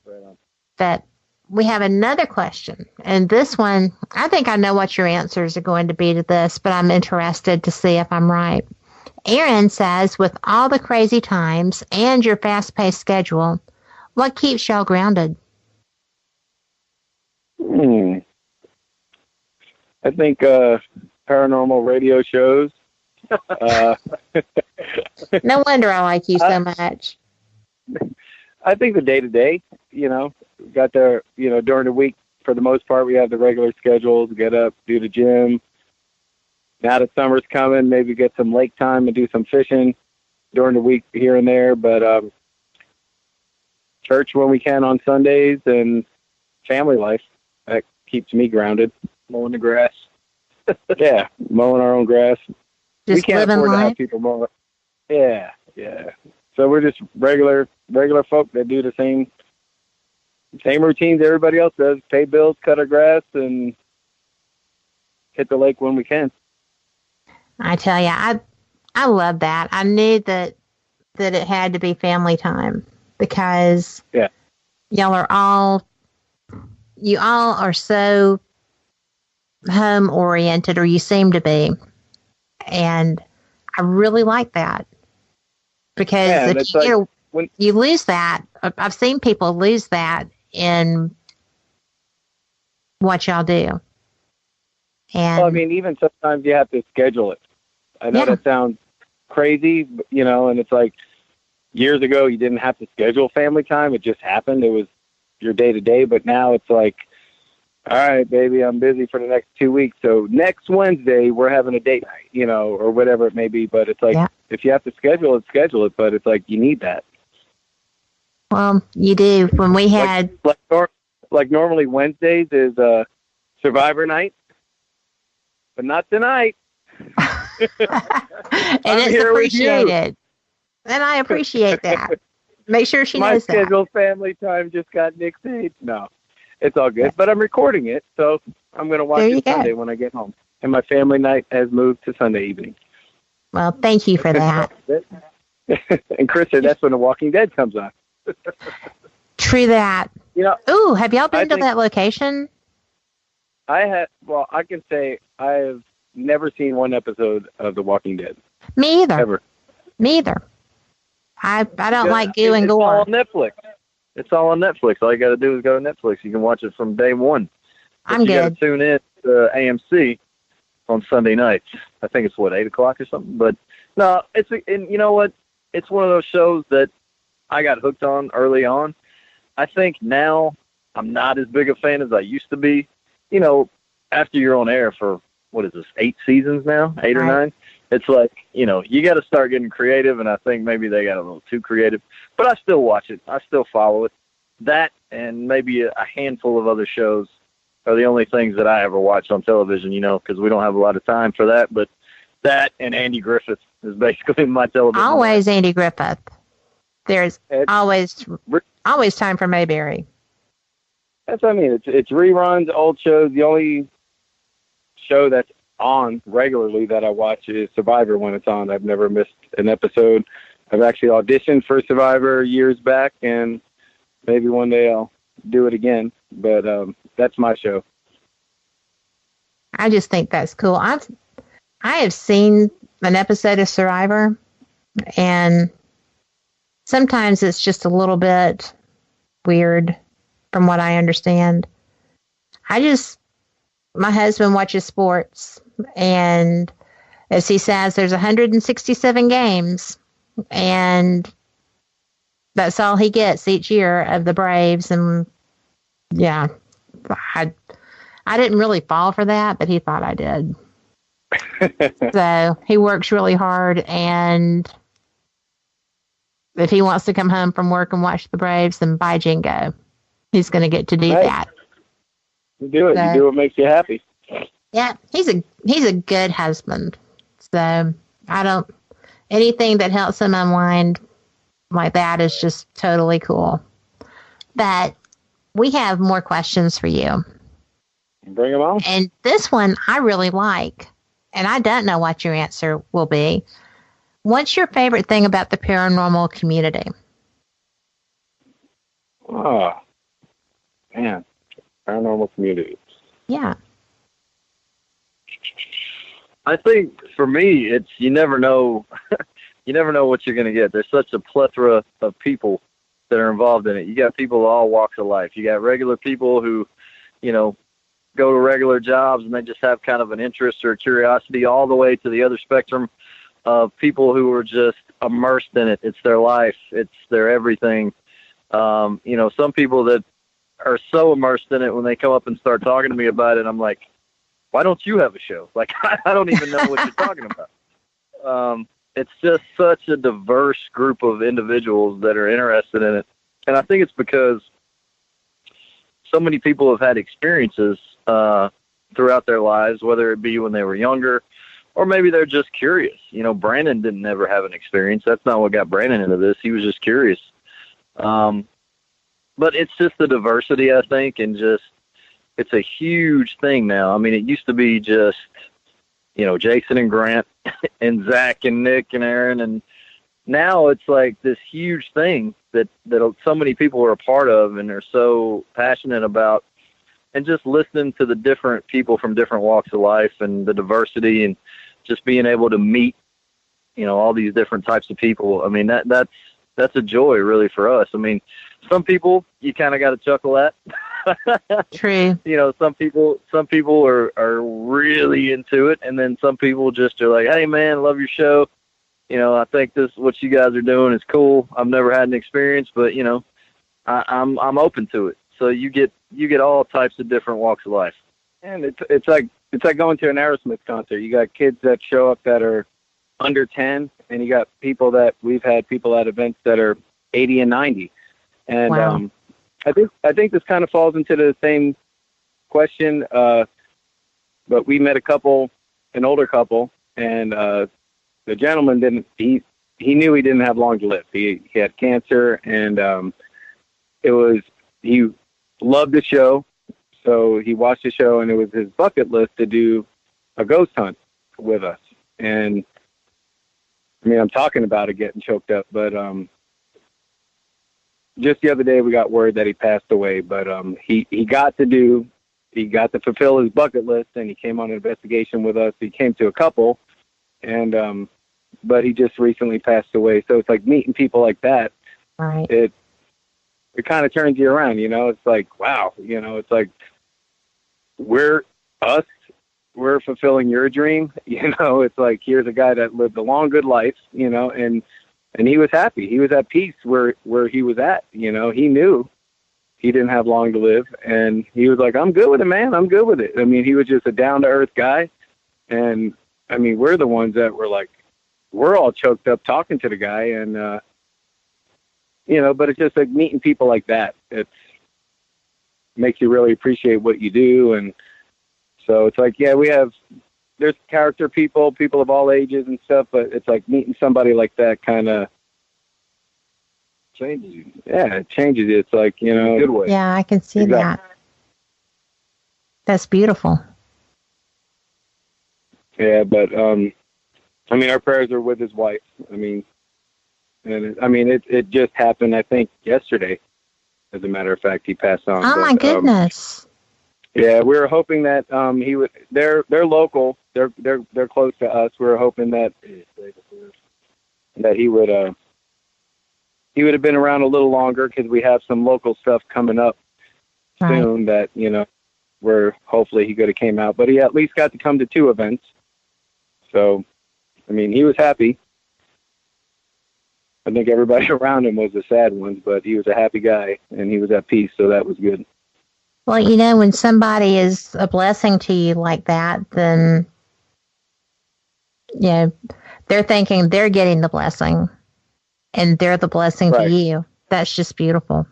Right on. But we have another question. And this one, I think I know what your answers are going to be to this, but I'm interested to see if I'm right. Aaron says, with all the crazy times and your fast-paced schedule, what keeps y'all grounded? I think paranormal radio shows. No wonder I like you so much. I think the day-to-day, got there, during the week, for the most part, we have the regular schedules, get up, do the gym. Now that summer's coming, maybe get some lake time and do some fishing during the week here and there. But church when we can on Sundays and family life, that keeps me grounded. Mowing the grass. Yeah, mowing our own grass. Just we can't afford life. to have people mow. Yeah. So we're just regular folk that do the same routines everybody else does. Pay bills, cut our grass, and hit the lake when we can. I tell you, I love that. I knew that it had to be family time because you all are so home oriented, or you seem to be. And I really like that because if you lose that, I've seen people lose that in what y'all do. And well, I mean, even sometimes you have to schedule it. I know that sounds crazy, and it's like years ago you didn't have to schedule family time. It just happened. It was your day-to-day, but now it's like, all right, baby, I'm busy for the next 2 weeks. So next Wednesday we're having a date night, or whatever it may be. But it's like, if you have to schedule it. But it's like, you need that. Well, you do. When we had like normally Wednesdays is Survivor night, but not tonight. And it's appreciated. And I appreciate that. Make sure she knows that. My scheduled family time just got nixed. No, it's all good. But I'm recording it, so I'm going to watch it Sunday when I get home. And my family night has moved to Sunday evening. Well, thank you for that. And Chris said that's when The Walking Dead comes on. True that. Ooh, have y'all been to that location? I can say I have never seen one episode of The Walking Dead. Me either. Ever. Me either. I don't like goo and gore. It's all on Netflix. It's all on Netflix. All you got to do is go to Netflix. You can watch it from day one. But I'm you good. got to tune in to AMC on Sunday nights. I think it's 8 o'clock or something. But no, and you know what? it's one of those shows that I got hooked on early on. I think now I'm not as big a fan as I used to be. You know, after you're on air for, what is this, 8 seasons now, 8 or 9? It's like, you know, you got to start getting creative, and I think maybe they got a little too creative. But I still watch it. I still follow it. That and maybe a handful of other shows are the only things that I ever watch on television, you know, because we don't have a lot of time for that. But that and Andy Griffith is basically my television. Always Andy Griffith. There's always time for Mayberry. That's what I mean. It's reruns, old shows. The only show that's on regularly that I watch is Survivor when it's on. I've never missed an episode. I've actually auditioned for Survivor years back, and maybe one day I'll do it again. But that's my show. I just think that's cool. I have seen an episode of Survivor, and sometimes it's just a little bit weird from what I understand. My husband watches sports, and as he says, there's 167 games, and that's all he gets each year of the Braves. And yeah, I didn't really fall for that, but he thought I did. So he works really hard, and if he wants to come home from work and watch the Braves, then by jingo, he's going to get to do that. You do it. You do what makes you happy. Yeah, he's a good husband. So anything that helps him unwind like that is just totally cool. But we have more questions for you. Bring them on. And this one I really like, and I don't know what your answer will be. What's your favorite thing about the paranormal community? Oh, man. Paranormal community. Yeah. I think for me, it's you never know what you're going to get. There's such a plethora of people that are involved in it. You got people of all walks of life. You got regular people who, you know, go to regular jobs and they just have kind of an interest or curiosity, all the way to the other spectrum of people who are just immersed in it. It's their life. It's their everything. You know, some people that are so immersed in it, when they come up and start talking to me about it, I'm like, why don't you have a show? Like, I don't even know what you're talking about. It's just such a diverse group of individuals that are interested in it. And I think it's because so many people have had experiences throughout their lives, whether it be when they were younger or maybe they're just curious. You know, Brandon didn't ever have an experience. That's not what got Brandon into this. He was just curious. But it's just the diversity, I think, and just it's a huge thing now. I mean, it used to be just, you know, Jason and Grant and Zach and Nick and Aaron, and now it's like this huge thing that so many people are a part of and are so passionate about, and just listening to the different people from different walks of life and the diversity and just being able to meet, you know, all these different types of people. I mean, that's a joy really for us. I mean, some people you kind of got to chuckle at. True. You know, some people are really into it, and then some people just are like, "Hey, man, love your show. You know, I think what you guys are doing is cool. I've never had an experience, but you know, I'm open to it." So you get all types of different walks of life. And it's like going to an Aerosmith concert. You got kids that show up that are under 10, and you got we've had people at events that are 80 and 90. And wow. I think this kind of falls into the same question. But we met an older couple, and the gentleman he knew he didn't have long to live. He had cancer, and he loved the show. So he watched the show, and it was his bucket list to do a ghost hunt with us. And I mean, I'm talking about it getting choked up, but just the other day we got word that he passed away. But he got to fulfill his bucket list, and he came on an investigation with us. He came to a couple, and but he just recently passed away. So it's like meeting people like that. Right. It kind of turns you around, you know. It's like, wow, you know, it's like we're fulfilling your dream, you know. It's like, here's a guy that lived a long, good life, you know, and And he was happy. He was at peace where he was at. You know, he knew he didn't have long to live, and he was like, I'm good with it, man. I'm good with it. I mean, he was just a down-to-earth guy. And, I mean, we're the ones that were like, we're all choked up talking to the guy. And, you know, but it's just like meeting people like that. It makes you really appreciate what you do. And so it's like, yeah, there's character people of all ages and stuff, but it's like meeting somebody like that kind of changes you. Yeah, it changes you. It's like, you know, in a good way. Yeah, I can see that. That's beautiful. Yeah, but I mean, our prayers are with his wife. I mean, and it just happened, I think, yesterday. As a matter of fact, he passed on. Oh, my goodness. Yeah, we were hoping that he would. They're local. They're close to us. We were hoping that he would have been around a little longer, because we have some local stuff coming up soon that, you know, where hopefully he could have came out. But he at least got to come to 2 events. So, I mean, he was happy. I think everybody around him was the sad ones, but he was a happy guy, and he was at peace, so that was good. Well, you know, when somebody is a blessing to you like that, then, you know, they're thinking they're getting the blessing, and they're the blessing to you. That's just beautiful.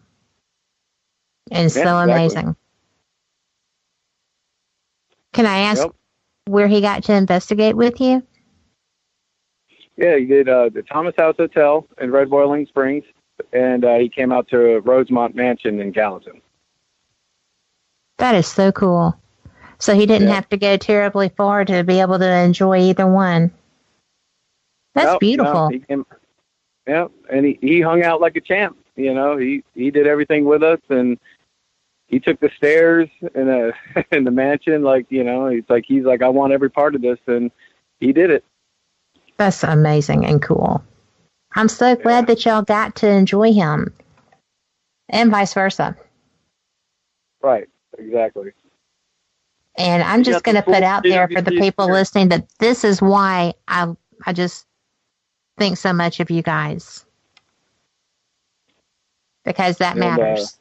And so amazing. Can I ask where he got to investigate with you? Yeah, he did the Thomas House Hotel in Red Boiling Springs, and he came out to Rosemont Mansion in Gallatin. That is so cool. So he didn't have to go terribly far to be able to enjoy either one. That's beautiful. And he hung out like a champ. You know, he did everything with us, and he took the stairs in in the mansion. Like, you know, he's like, I want every part of this, and he did it. That's amazing and cool. I'm so glad that y'all got to enjoy him, and vice versa. Right, exactly. And I'm just going to put out there for the people listening that this is why I just think so much of you guys, because that matters.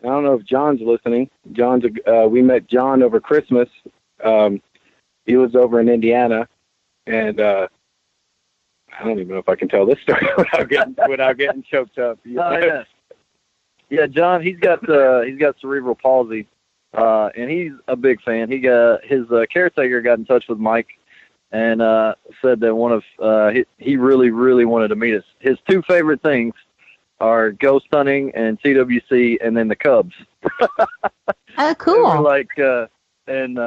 I don't know if John's listening. We met John over Christmas. He was over in Indiana, and I don't even know if I can tell this story without getting choked up. Yeah, John, he's got cerebral palsy, and he's a big fan. His caretaker got in touch with Mike and said that one of he really, really wanted to meet us. His 2 favorite things are ghost hunting and TWC, and then the Cubs. Oh, cool! And we're like, and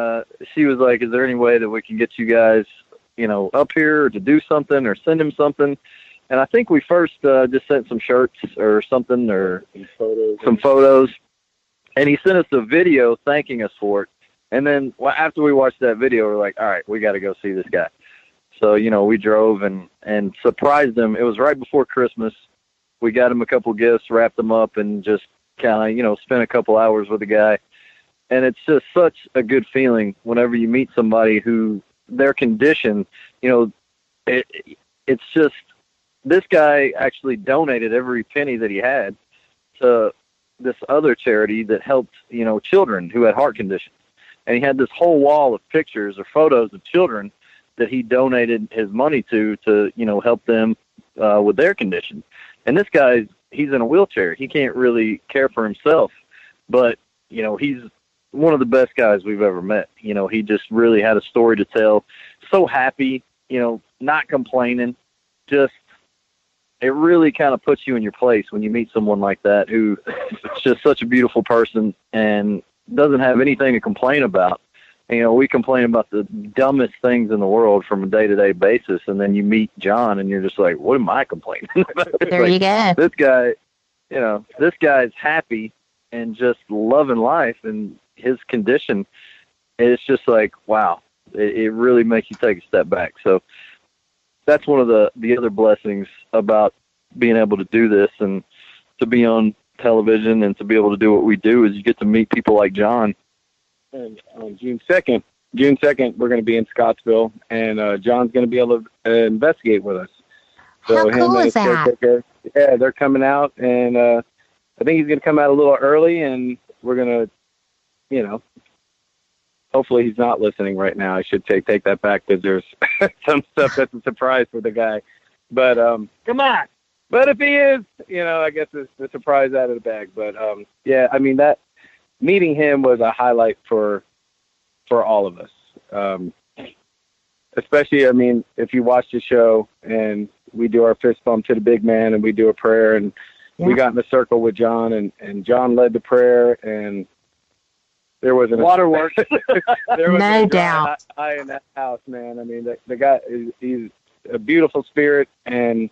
she was like, "Is there any way that we can get you guys, you know, up here to do something or send him something?" And I think we first just sent some shirts or something, or some photos. And he sent us a video thanking us for it. And then after we watched that video, we're like, all right, we got to go see this guy. So, you know, we drove and surprised him. It was right before Christmas. We got him a couple gifts, wrapped them up, and just kind of, you know, spent a couple hours with the guy. And it's just such a good feeling whenever you meet somebody who their condition, you know, it's just, this guy actually donated every penny that he had to this other charity that helped, you know, children who had heart conditions. And he had this whole wall of pictures or photos of children that he donated his money to, you know, help them with their condition. And this guy, he's in a wheelchair. He can't really care for himself, but, you know, he's one of the best guys we've ever met. You know, he just really had a story to tell. So happy, you know, not complaining, just, it really kind of puts you in your place when you meet someone like that who is just such a beautiful person and doesn't have anything to complain about. And, you know, we complain about the dumbest things in the world from a day-to-day basis, and then you meet John and you're just like, what am I complaining about? There you go. This guy, you know, this guy's happy and just loving life, and his condition, it's just like, wow, it really makes you take a step back. So that's one of the other blessings about being able to do this and to be on television and to be able to do what we do is you get to meet people like John. And on June 2nd, June 2nd, we're going to be in Scottsville, and John's going to be able to investigate with us. So How him cool and is his that? caretaker, yeah, they're coming out, and I think he's going to come out a little early, and we're going to, hopefully he's not listening right now. I should take that back, because there's some stuff that's a surprise for the guy. But come on. But if he is, I guess it's the surprise out of the bag. But yeah, I mean, that meeting him was a highlight for all of us. Especially, I mean, if you watch the show and we do our fist bump to the big man and we do a prayer, and we got in a circle with John, and John led the prayer, and there was waterworks. There was no doubt. I in that house, man. I mean, the guy he's a beautiful spirit, and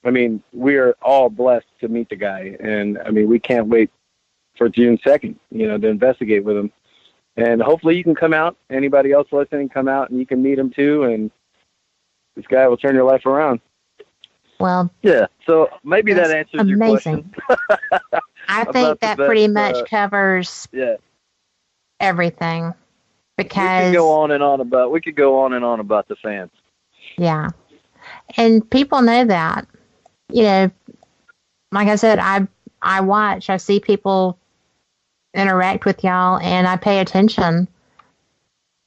I mean, we are all blessed to meet the guy, and I mean, we can't wait for June 2nd, to investigate with him. And hopefully you can come out, anybody else listening, come out and you can meet him too, and this guy will turn your life around. Well, yeah, so maybe that answers your question. I think that pretty much covers yeah. everything, because we could go on and on about the fans. Yeah. And people know that. Like I said, I watch, I see people interact with y'all, and I pay attention.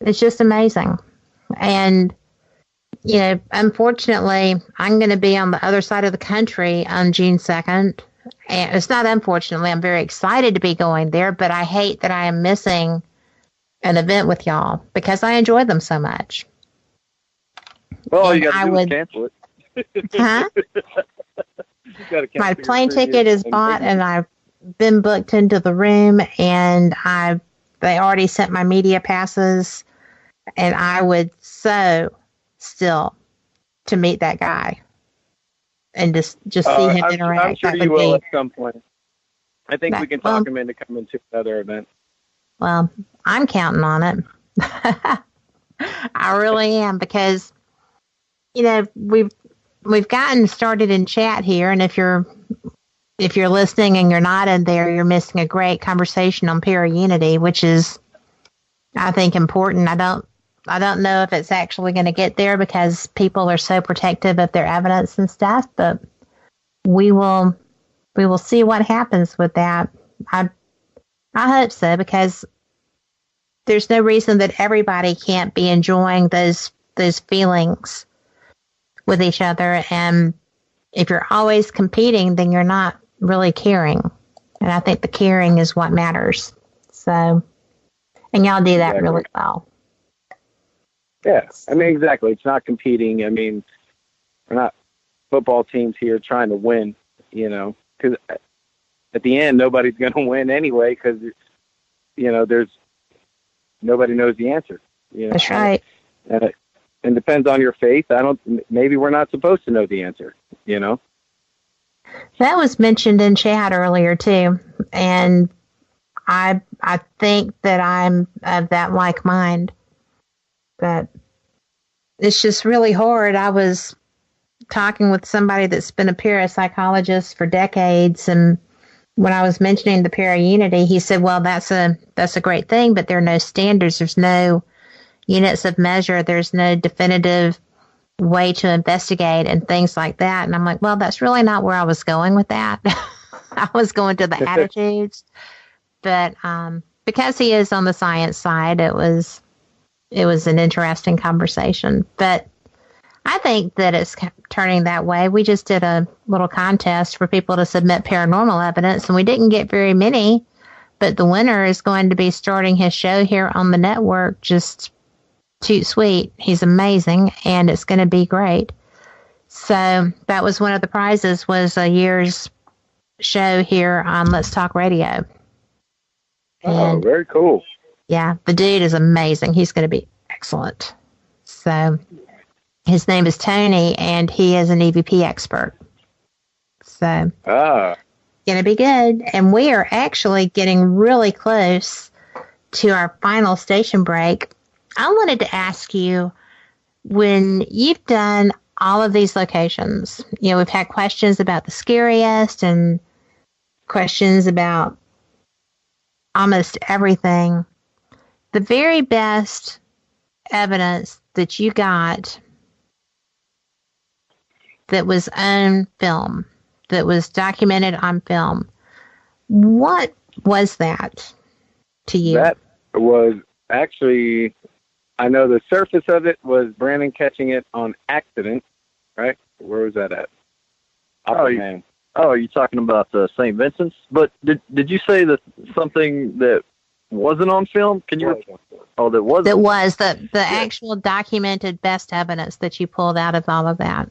It's just amazing. And, unfortunately, I'm going to be on the other side of the country on June 2nd. And it's not unfortunately, I'm very excited to be going there, but I hate that I am missing an event with y'all because I enjoy them so much. Well, all you got to do is cancel it. Huh? My plane ticket is bought, and I've been booked into the room, and they already sent my media passes, and I would still to meet that guy and just see him interact. I'm sure you will at some point. I think we can talk him into coming to another event. Well, I'm counting on it. I really am, because we've gotten started in chat here, and if you're listening and you're not in there, you're missing a great conversation on para-unity, which is, I think, important. I don't know if it's actually going to get there because people are so protective of their evidence and stuff, but we will see what happens with that. I hope so, because there's no reason that everybody can't be enjoying those feelings with each other. And if you're always competing, then you're not really caring. And I think the caring is what matters. So, and y'all do that really well. Yeah, I mean, exactly. It's not competing. I mean, we're not football teams here trying to win, because at the end, nobody's going to win anyway, because, there's nobody knows the answer. That's right. And it depends on your faith. Maybe we're not supposed to know the answer, That was mentioned in chat earlier too, and I think that I'm of that like mind, but it's just really hard. I was talking with somebody that's been a parapsychologist for decades, and when I was mentioning the para-unity, he said, well, that's a great thing, but there are no standards. There's no units of measure. There's no definitive way to investigate and things like that. And I'm like, well, that's really not where I was going with that. I was going to the attitudes, but because he is on the science side, it was an interesting conversation. But I think that it's turning that way. We just did a little contest for people to submit paranormal evidence, and we didn't get very many, but the winner is going to be starting his show here on the network. Just toot sweet. He's amazing, and it's going to be great. So that was one of the prizes, was a year's show here on Let's Talk Radio. And, very cool. Yeah, the dude is amazing. He's going to be excellent. So his name is Tony, and he is an EVP expert. So going to be good. And we are actually getting really close to our final station break. I wanted to ask you, when you've done all of these locations, we've had questions about the scariest and questions about almost everything. The very best evidence that you got that was on film, that was documented on film. What was that to you? That was actually, I know the surface of it was Brandon catching it on accident, right? Where was that at? You're talking about St. Vincent's? But did you say that something that wasn't on film? Can you? That wasn't. That was the actual documented best evidence that you pulled out of all of that.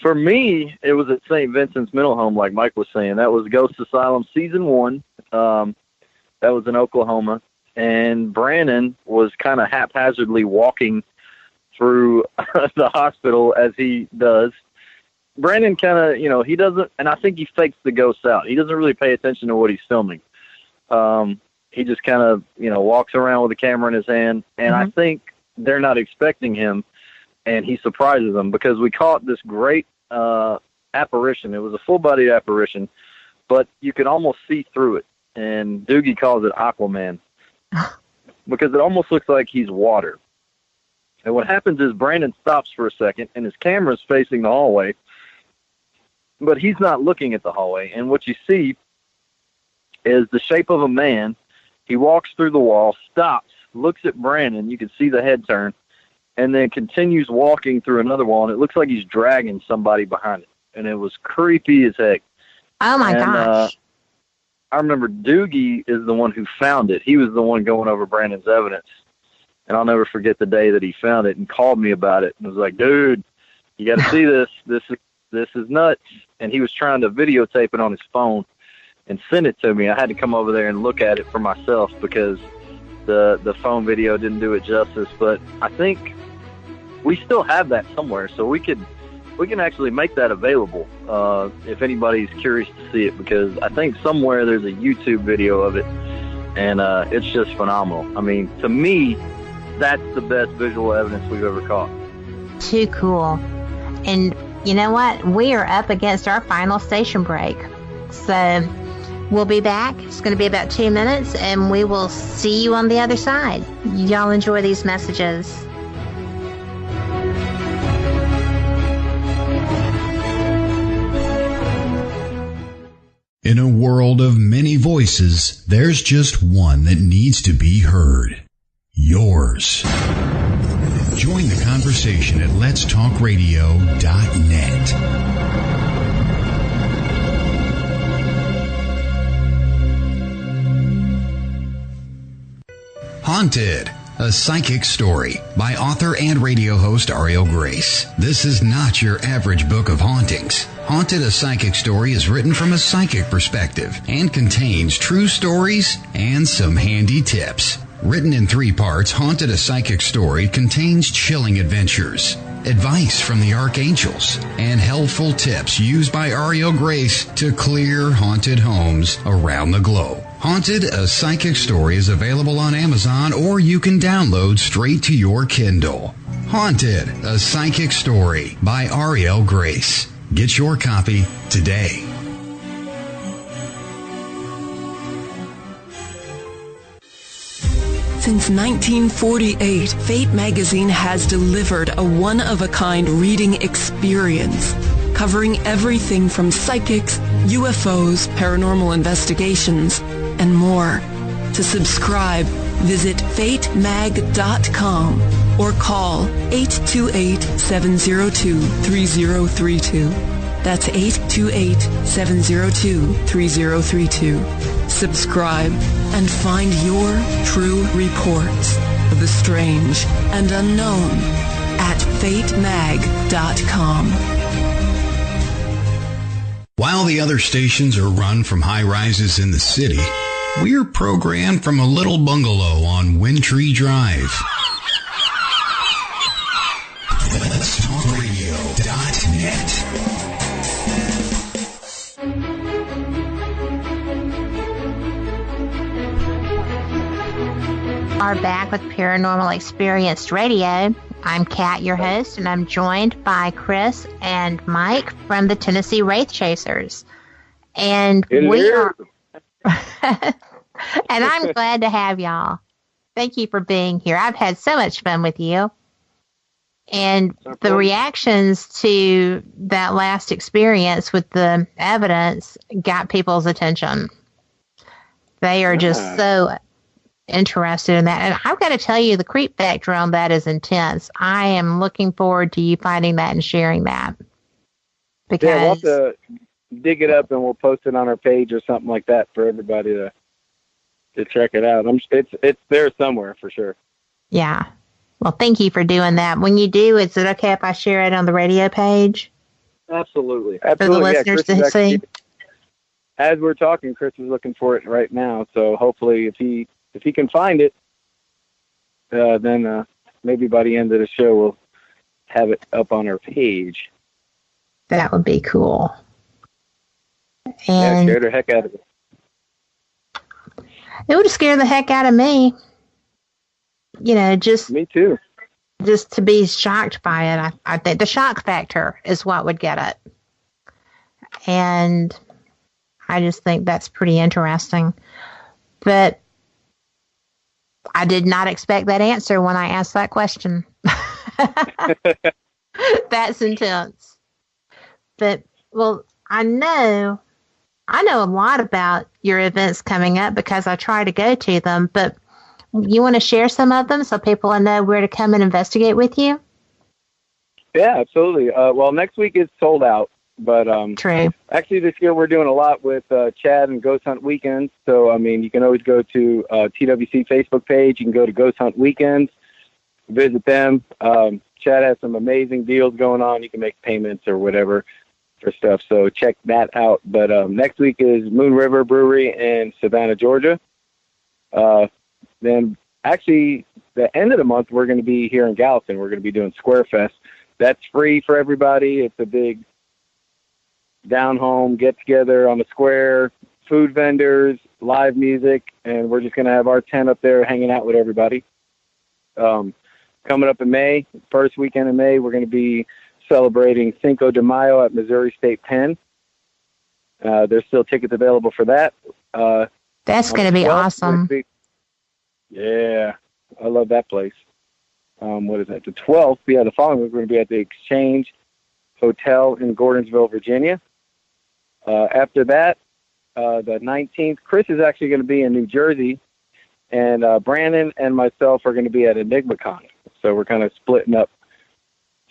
For me, it was at St. Vincent's Mental Home, like Mike was saying. That was Ghost Asylum Season 1. That was in Oklahoma. And Brandon was kind of haphazardly walking through the hospital as he does. Brandon kind of, he doesn't, and I think he fakes the ghosts out. He doesn't really pay attention to what he's filming. He just kind of, walks around with a camera in his hand. And I think they're not expecting him. And he surprises them because we caught this great apparition. It was a full-bodied apparition, but you could almost see through it. And Doogie calls it Aquaman because it almost looks like he's water. And what happens is Brandon stops for a second, and his camera's facing the hallway, but he's not looking at the hallway. And what you see is the shape of a man. He walks through the wall, stops, looks at Brandon. You can see the head turn. And then continues walking through another wall, and it looks like he's dragging somebody behind it. And it was creepy as heck. Oh, my gosh. I remember Doogie is the one who found it. He was the one going over Brandon's evidence. And I'll never forget the day that he found it and called me about it. And was like, dude, you got to see this. This is nuts. And he was trying to videotape it on his phone and send it to me. I had to come over there and look at it for myself because the phone video didn't do it justice. But I think we still have that somewhere, so we can actually make that available if anybody's curious to see it, because I think somewhere there's a YouTube video of it, and it's just phenomenal. I mean, to me, that's the best visual evidence we've ever caught. Too cool. And you know what? We are up against our final station break, so we'll be back. It's going to be about 2 minutes, and we will see you on the other side. Y'all enjoy these messages. In a world of many voices, there's just one that needs to be heard. Yours. Join the conversation at letstalkradio.net. Haunted, a psychic story by author and radio host Ariel Grace. This is not your average book of hauntings. Haunted, a psychic story is written from a psychic perspective and contains true stories and some handy tips. Written in 3 parts, Haunted, a psychic story contains chilling adventures, advice from the archangels, and helpful tips used by Ariel Grace to clear haunted homes around the globe. Haunted, a psychic story is available on Amazon, or you can download straight to your Kindle. Haunted, a psychic story by Ariel Grace. Get your copy today. Since 1948, Fate magazine has delivered a one-of-a-kind reading experience, covering everything from psychics, UFOs, paranormal investigations, and more. To subscribe, visit fatemag.com or call 828-702-3032. That's 828-702-3032. Subscribe and find your true reports of the strange and unknown at fatemag.com. While the other stations are run from high-rises in the city, we're programmed from a little bungalow on Windtree Drive. LetsTalkRadio.net. Are back with Paranormal Experienced Radio. I'm Kat, your host, and I'm joined by Chris and Mike from the Tennessee Wraith Chasers. And we are... and I'm glad to have y'all. Thank you for being here. I've had so much fun with you. And the reactions to that last experience with the evidence got people's attention. They are just so interested in that. And I've got to tell you, the creep factor on that is intense. I am looking forward to you finding that and sharing that. Because we'll have to dig it up and we'll post it on our page or something like that for everybody to check it out. It's there somewhere for sure. Yeah. Well, thank you for doing that. When you do, is it okay if I share it on the radio page? Absolutely. For the listeners to see? As we're talking, Chris is looking for it right now. So hopefully if he can find it, then maybe by the end of the show we'll have it up on our page. That would be cool. And scare the heck out of it. It would scare the heck out of me. Me too. Just to be shocked by it. I think the shock factor is what would get it. And I just think that's pretty interesting. But I did not expect that answer when I asked that question. That's intense. But, well, I know a lot about your events coming up because I try to go to them, but you want to share some of them so people know where to come and investigate with you? Yeah, absolutely. Well, next week is sold out, but True. Actually this year we're doing a lot with Chad and Ghost Hunt Weekends. So, I mean, you can always go to TWC Facebook page. You can go to Ghost Hunt Weekends, visit them. Chad has some amazing deals going on. You can make payments or whatever for stuff. So check that out. But next week is Moon River Brewery in Savannah, Georgia. Then actually the end of the month, we're going to be here in Gallatin. We're going to be doing Square Fest. That's free for everybody. It's a big down home get together on the square, food vendors, live music, and we're just going to have our tent up there hanging out with everybody. Coming up in May, first weekend in May, we're going to be celebrating Cinco de Mayo at Missouri State Penn. There's still tickets available for that. That's going to be awesome. Yeah, I love that place. What is that? The 12th. Yeah, the following week we're going to be at the Exchange Hotel in Gordonsville, Virginia. After that, the 19th, Chris is actually going to be in New Jersey, and Brandon and myself are going to be at EnigmaCon. So we're kind of splitting up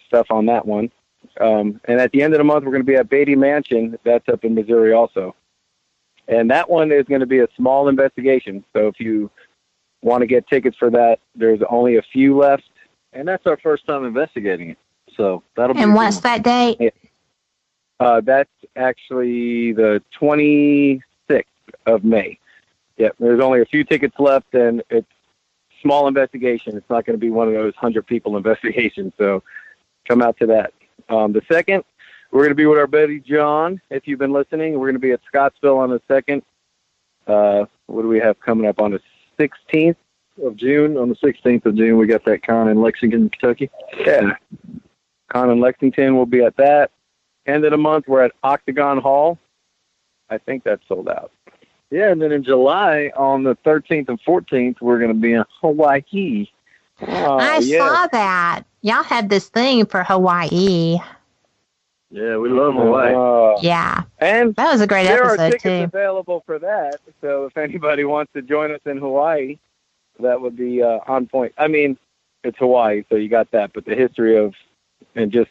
stuff on that one. And at the end of the month, we're going to be at Beatty Mansion. That's up in Missouri also. And that one is going to be a small investigation. So if you want to get tickets for that, there's only a few left. And that's our first time investigating it. So that'll be. And what's that date? Yeah. That's actually the 26th of May. Yeah, there's only a few tickets left, and it's small investigation. It's not going to be one of those 100 people investigations. So come out to that. The second, we're going to be with our buddy John. If you've been listening, we're going to be at Scottsville on the 2nd. What do we have coming up on the 16th of June? On the 16th of June, we got that con in Lexington, Kentucky. Yeah. Con in Lexington, we'll be at that. End of the month, we're at Octagon Hall. I think that's sold out. Yeah, and then in July, on the 13th and 14th, we're going to be in Hawaii. I saw that. Y'all had this thing for Hawaii. Yeah, we love Hawaii. Yeah. And that was a great there episode, are tickets too. available for that. So if anybody wants to join us in Hawaii, that would be on point. I mean, it's Hawaii, so you got that. But the history of, and just,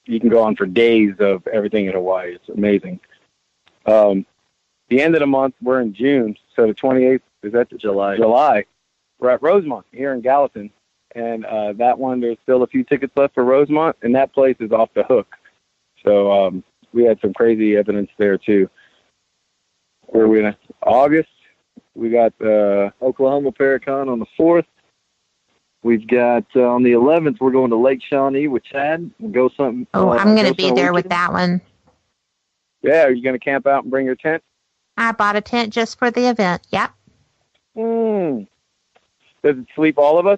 you can go on for days of everything in Hawaii. It's amazing. The end of the month, we're in June. So the 28th, is that July. We're at Rosemont here in Gallatin. And that one, there's still a few tickets left for Rosemont, and that place is off the hook. So we had some crazy evidence there, too. Where are we in August? We got Oklahoma Paracon on the 4th. We've got on the 11th, we're going to Lake Shawnee with Chad. Go something. I'm going to be there with that one. Yeah, are you going to camp out and bring your tent? I bought a tent just for the event. Yep. Does it sleep all of us?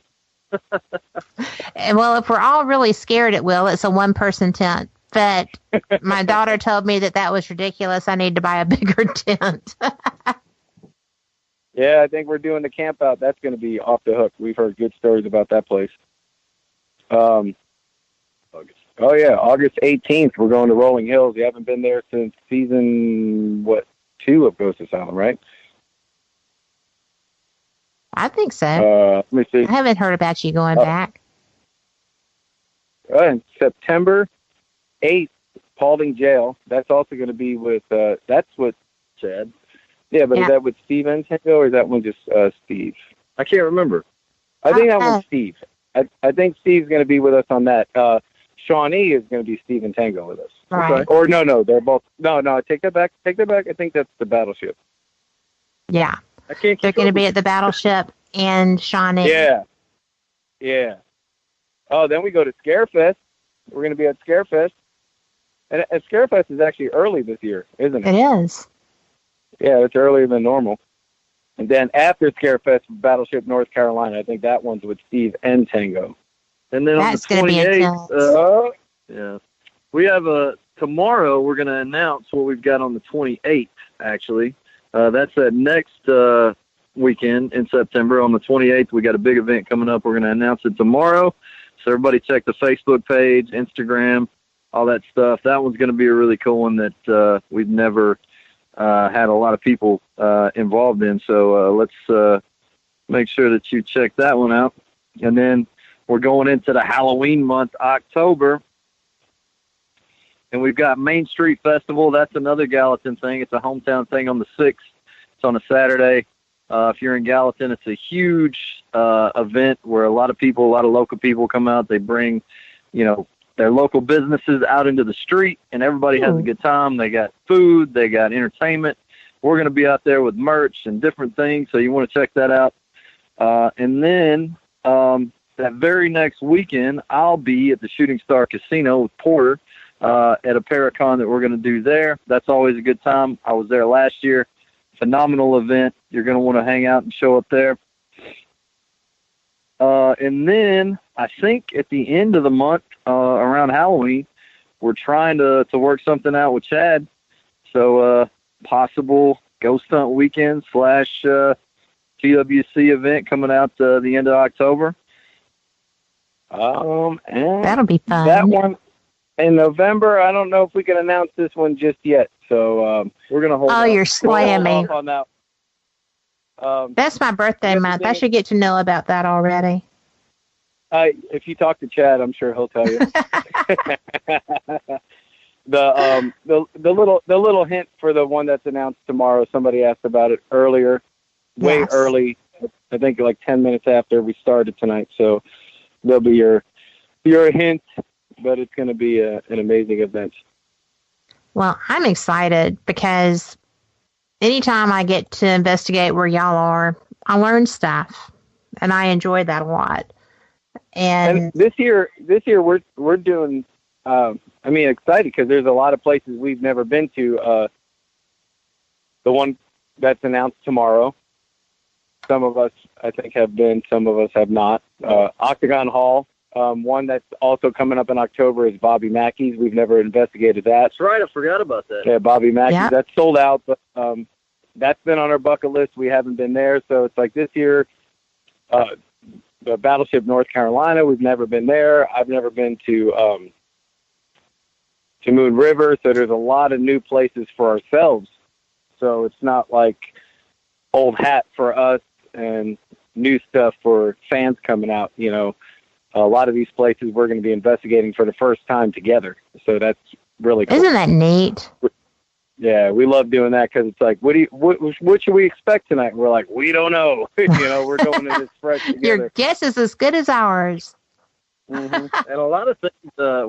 Well, if we're all really scared, it will. It's a one-person tent. But my daughter told me that was ridiculous. I need to buy a bigger tent. Yeah, I think we're doing the camp out. That's going to be off the hook. We've heard good stories about that place. August 18th, we're going to Rolling Hills. You haven't been there since season, 2 of Ghost Asylum, right? I think so. Let me see. I haven't heard about you going back. September 8th, Paulding Jail. That's also going to be with, that's with Chad. Yeah, but is that with Steve and Tango, or is that one just Steve? I can't remember. I think that one's Steve. I think Steve's going to be with us on that. Shawnee is going to be Steve and Tango with us. Right. Okay. Or no, they're both. No, take that back. I think that's the Battleship. Yeah. They're going to be at the Battleship and Shawnee. Yeah. Oh, then we go to Scarefest. We're going to be at Scarefest. And Scarefest is actually early this year, isn't it? It is. Yeah, it's earlier than normal. And then after Scarefest, Battleship North Carolina, I think that one's with Steve and Tango. And then That's on the 28th, we have tomorrow we're going to announce what we've got on the 28th, actually. That's that next weekend in September. On the 28th, we got a big event coming up. We're going to announce it tomorrow. So everybody check the Facebook page, Instagram, all that stuff. That one's going to be a really cool one that we've never had a lot of people involved in. So let's make sure that you check that one out. And then we're going into the Halloween month, October. And we've got Main Street Festival. That's another Gallatin thing. It's a hometown thing on the 6th. It's on a Saturday. If you're in Gallatin, it's a huge event where a lot of local people come out. They bring, their local businesses out into the street, and everybody has a good time. They got food. They got entertainment. We're going to be out there with merch and different things, so you want to check that out. And then that very next weekend, I'll be at the Shooting Star Casino with Porter at a Paracon that we're going to do there. That's always a good time. I was there last year. Phenomenal event. You're going to want to hang out and show up there. And then I think at the end of the month, around Halloween, we're trying to work something out with Chad. So possible ghost hunt weekend / TWC event coming out the end of October. And that'll be fun. That one in November, I don't know if we can announce this one just yet. So we're going to hold Oh, you're slamming. on that. That's my birthday month. I should get to know about that already. If you talk to Chad, I'm sure he'll tell you. The little hint for the one that's announced tomorrow. Somebody asked about it earlier, way early. I think like 10 minutes after we started tonight. So there'll be your hint, but it's going to be an amazing event. Well, I'm excited because anytime I get to investigate where y'all are, I learn stuff, and I enjoy that a lot. And this year we're doing. Excited because there's a lot of places we've never been to. The one that's announced tomorrow, some of us I think have been, some of us have not. Octagon Hall. One that's also coming up in October is Bobby Mackey's. We've never investigated that. That's right. I forgot about that. Yeah, Bobby Mackey's. Yeah. That's sold out, but that's been on our bucket list. We haven't been there. So it's like this year, the Battleship North Carolina, we've never been there. I've never been to Moon River. So there's a lot of new places for ourselves. So it's not like old hat for us and new stuff for fans coming out, A lot of these places we're going to be investigating for the first time together. So that's really cool. Isn't that neat? Yeah, we love doing that because it's like, what should we expect tonight? And we're like, we don't know. We're going in this fresh together. Your guess is as good as ours. Mm-hmm. And a lot of things,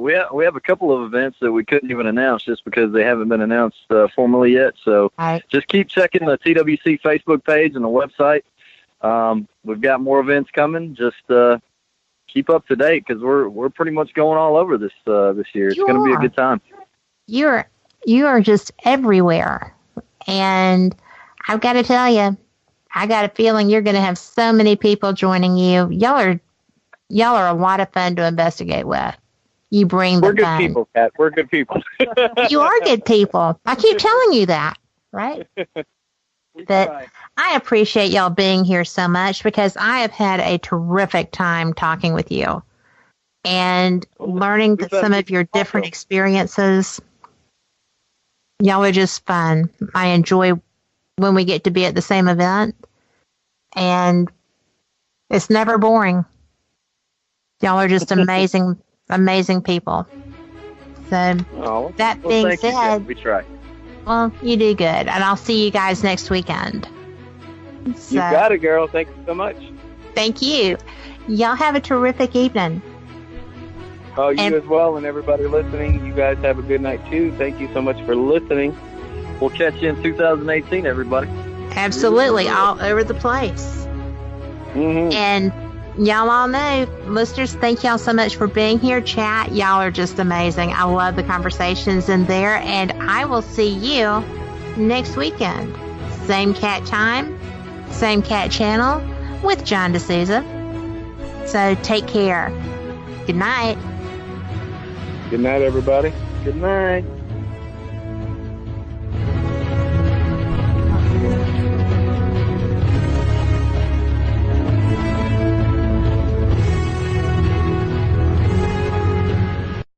we have a couple of events that we couldn't even announce just because they haven't been announced formally yet. So just keep checking the TWC Facebook page and the website. We've got more events coming. Just keep up to date because we're pretty much going all over this year. It's going to be a good time. You are just everywhere, and I've got to tell you, I got a feeling you're going to have so many people joining you. Y'all are a lot of fun to investigate with. You bring the fun. We're good fun. people, Kat. We're good people. You are good people. I keep telling you that, right? But I appreciate y'all being here so much because I have had a terrific time talking with you and learning some of your different experiences. Y'all are just fun. I enjoy when we get to be at the same event, and it's never boring. Y'all are just amazing, amazing people. So that being said, we try. Well, you do good, and I'll see you guys next weekend. So, You got it, girl. Thank you so much. Thank you. Y'all have a terrific evening. Oh, you as well, and everybody listening. You guys have a good night, too. Thank you so much for listening. We'll catch you in 2018, everybody. Absolutely, all over the place. Mm-hmm. And y'all all know, listeners, thank y'all so much for being here. Chat, y'all are just amazing. I love the conversations in there, and I will see you next weekend. Same cat time, same cat channel with John D'Souza. So take care. Good night. Good night, everybody. Good night.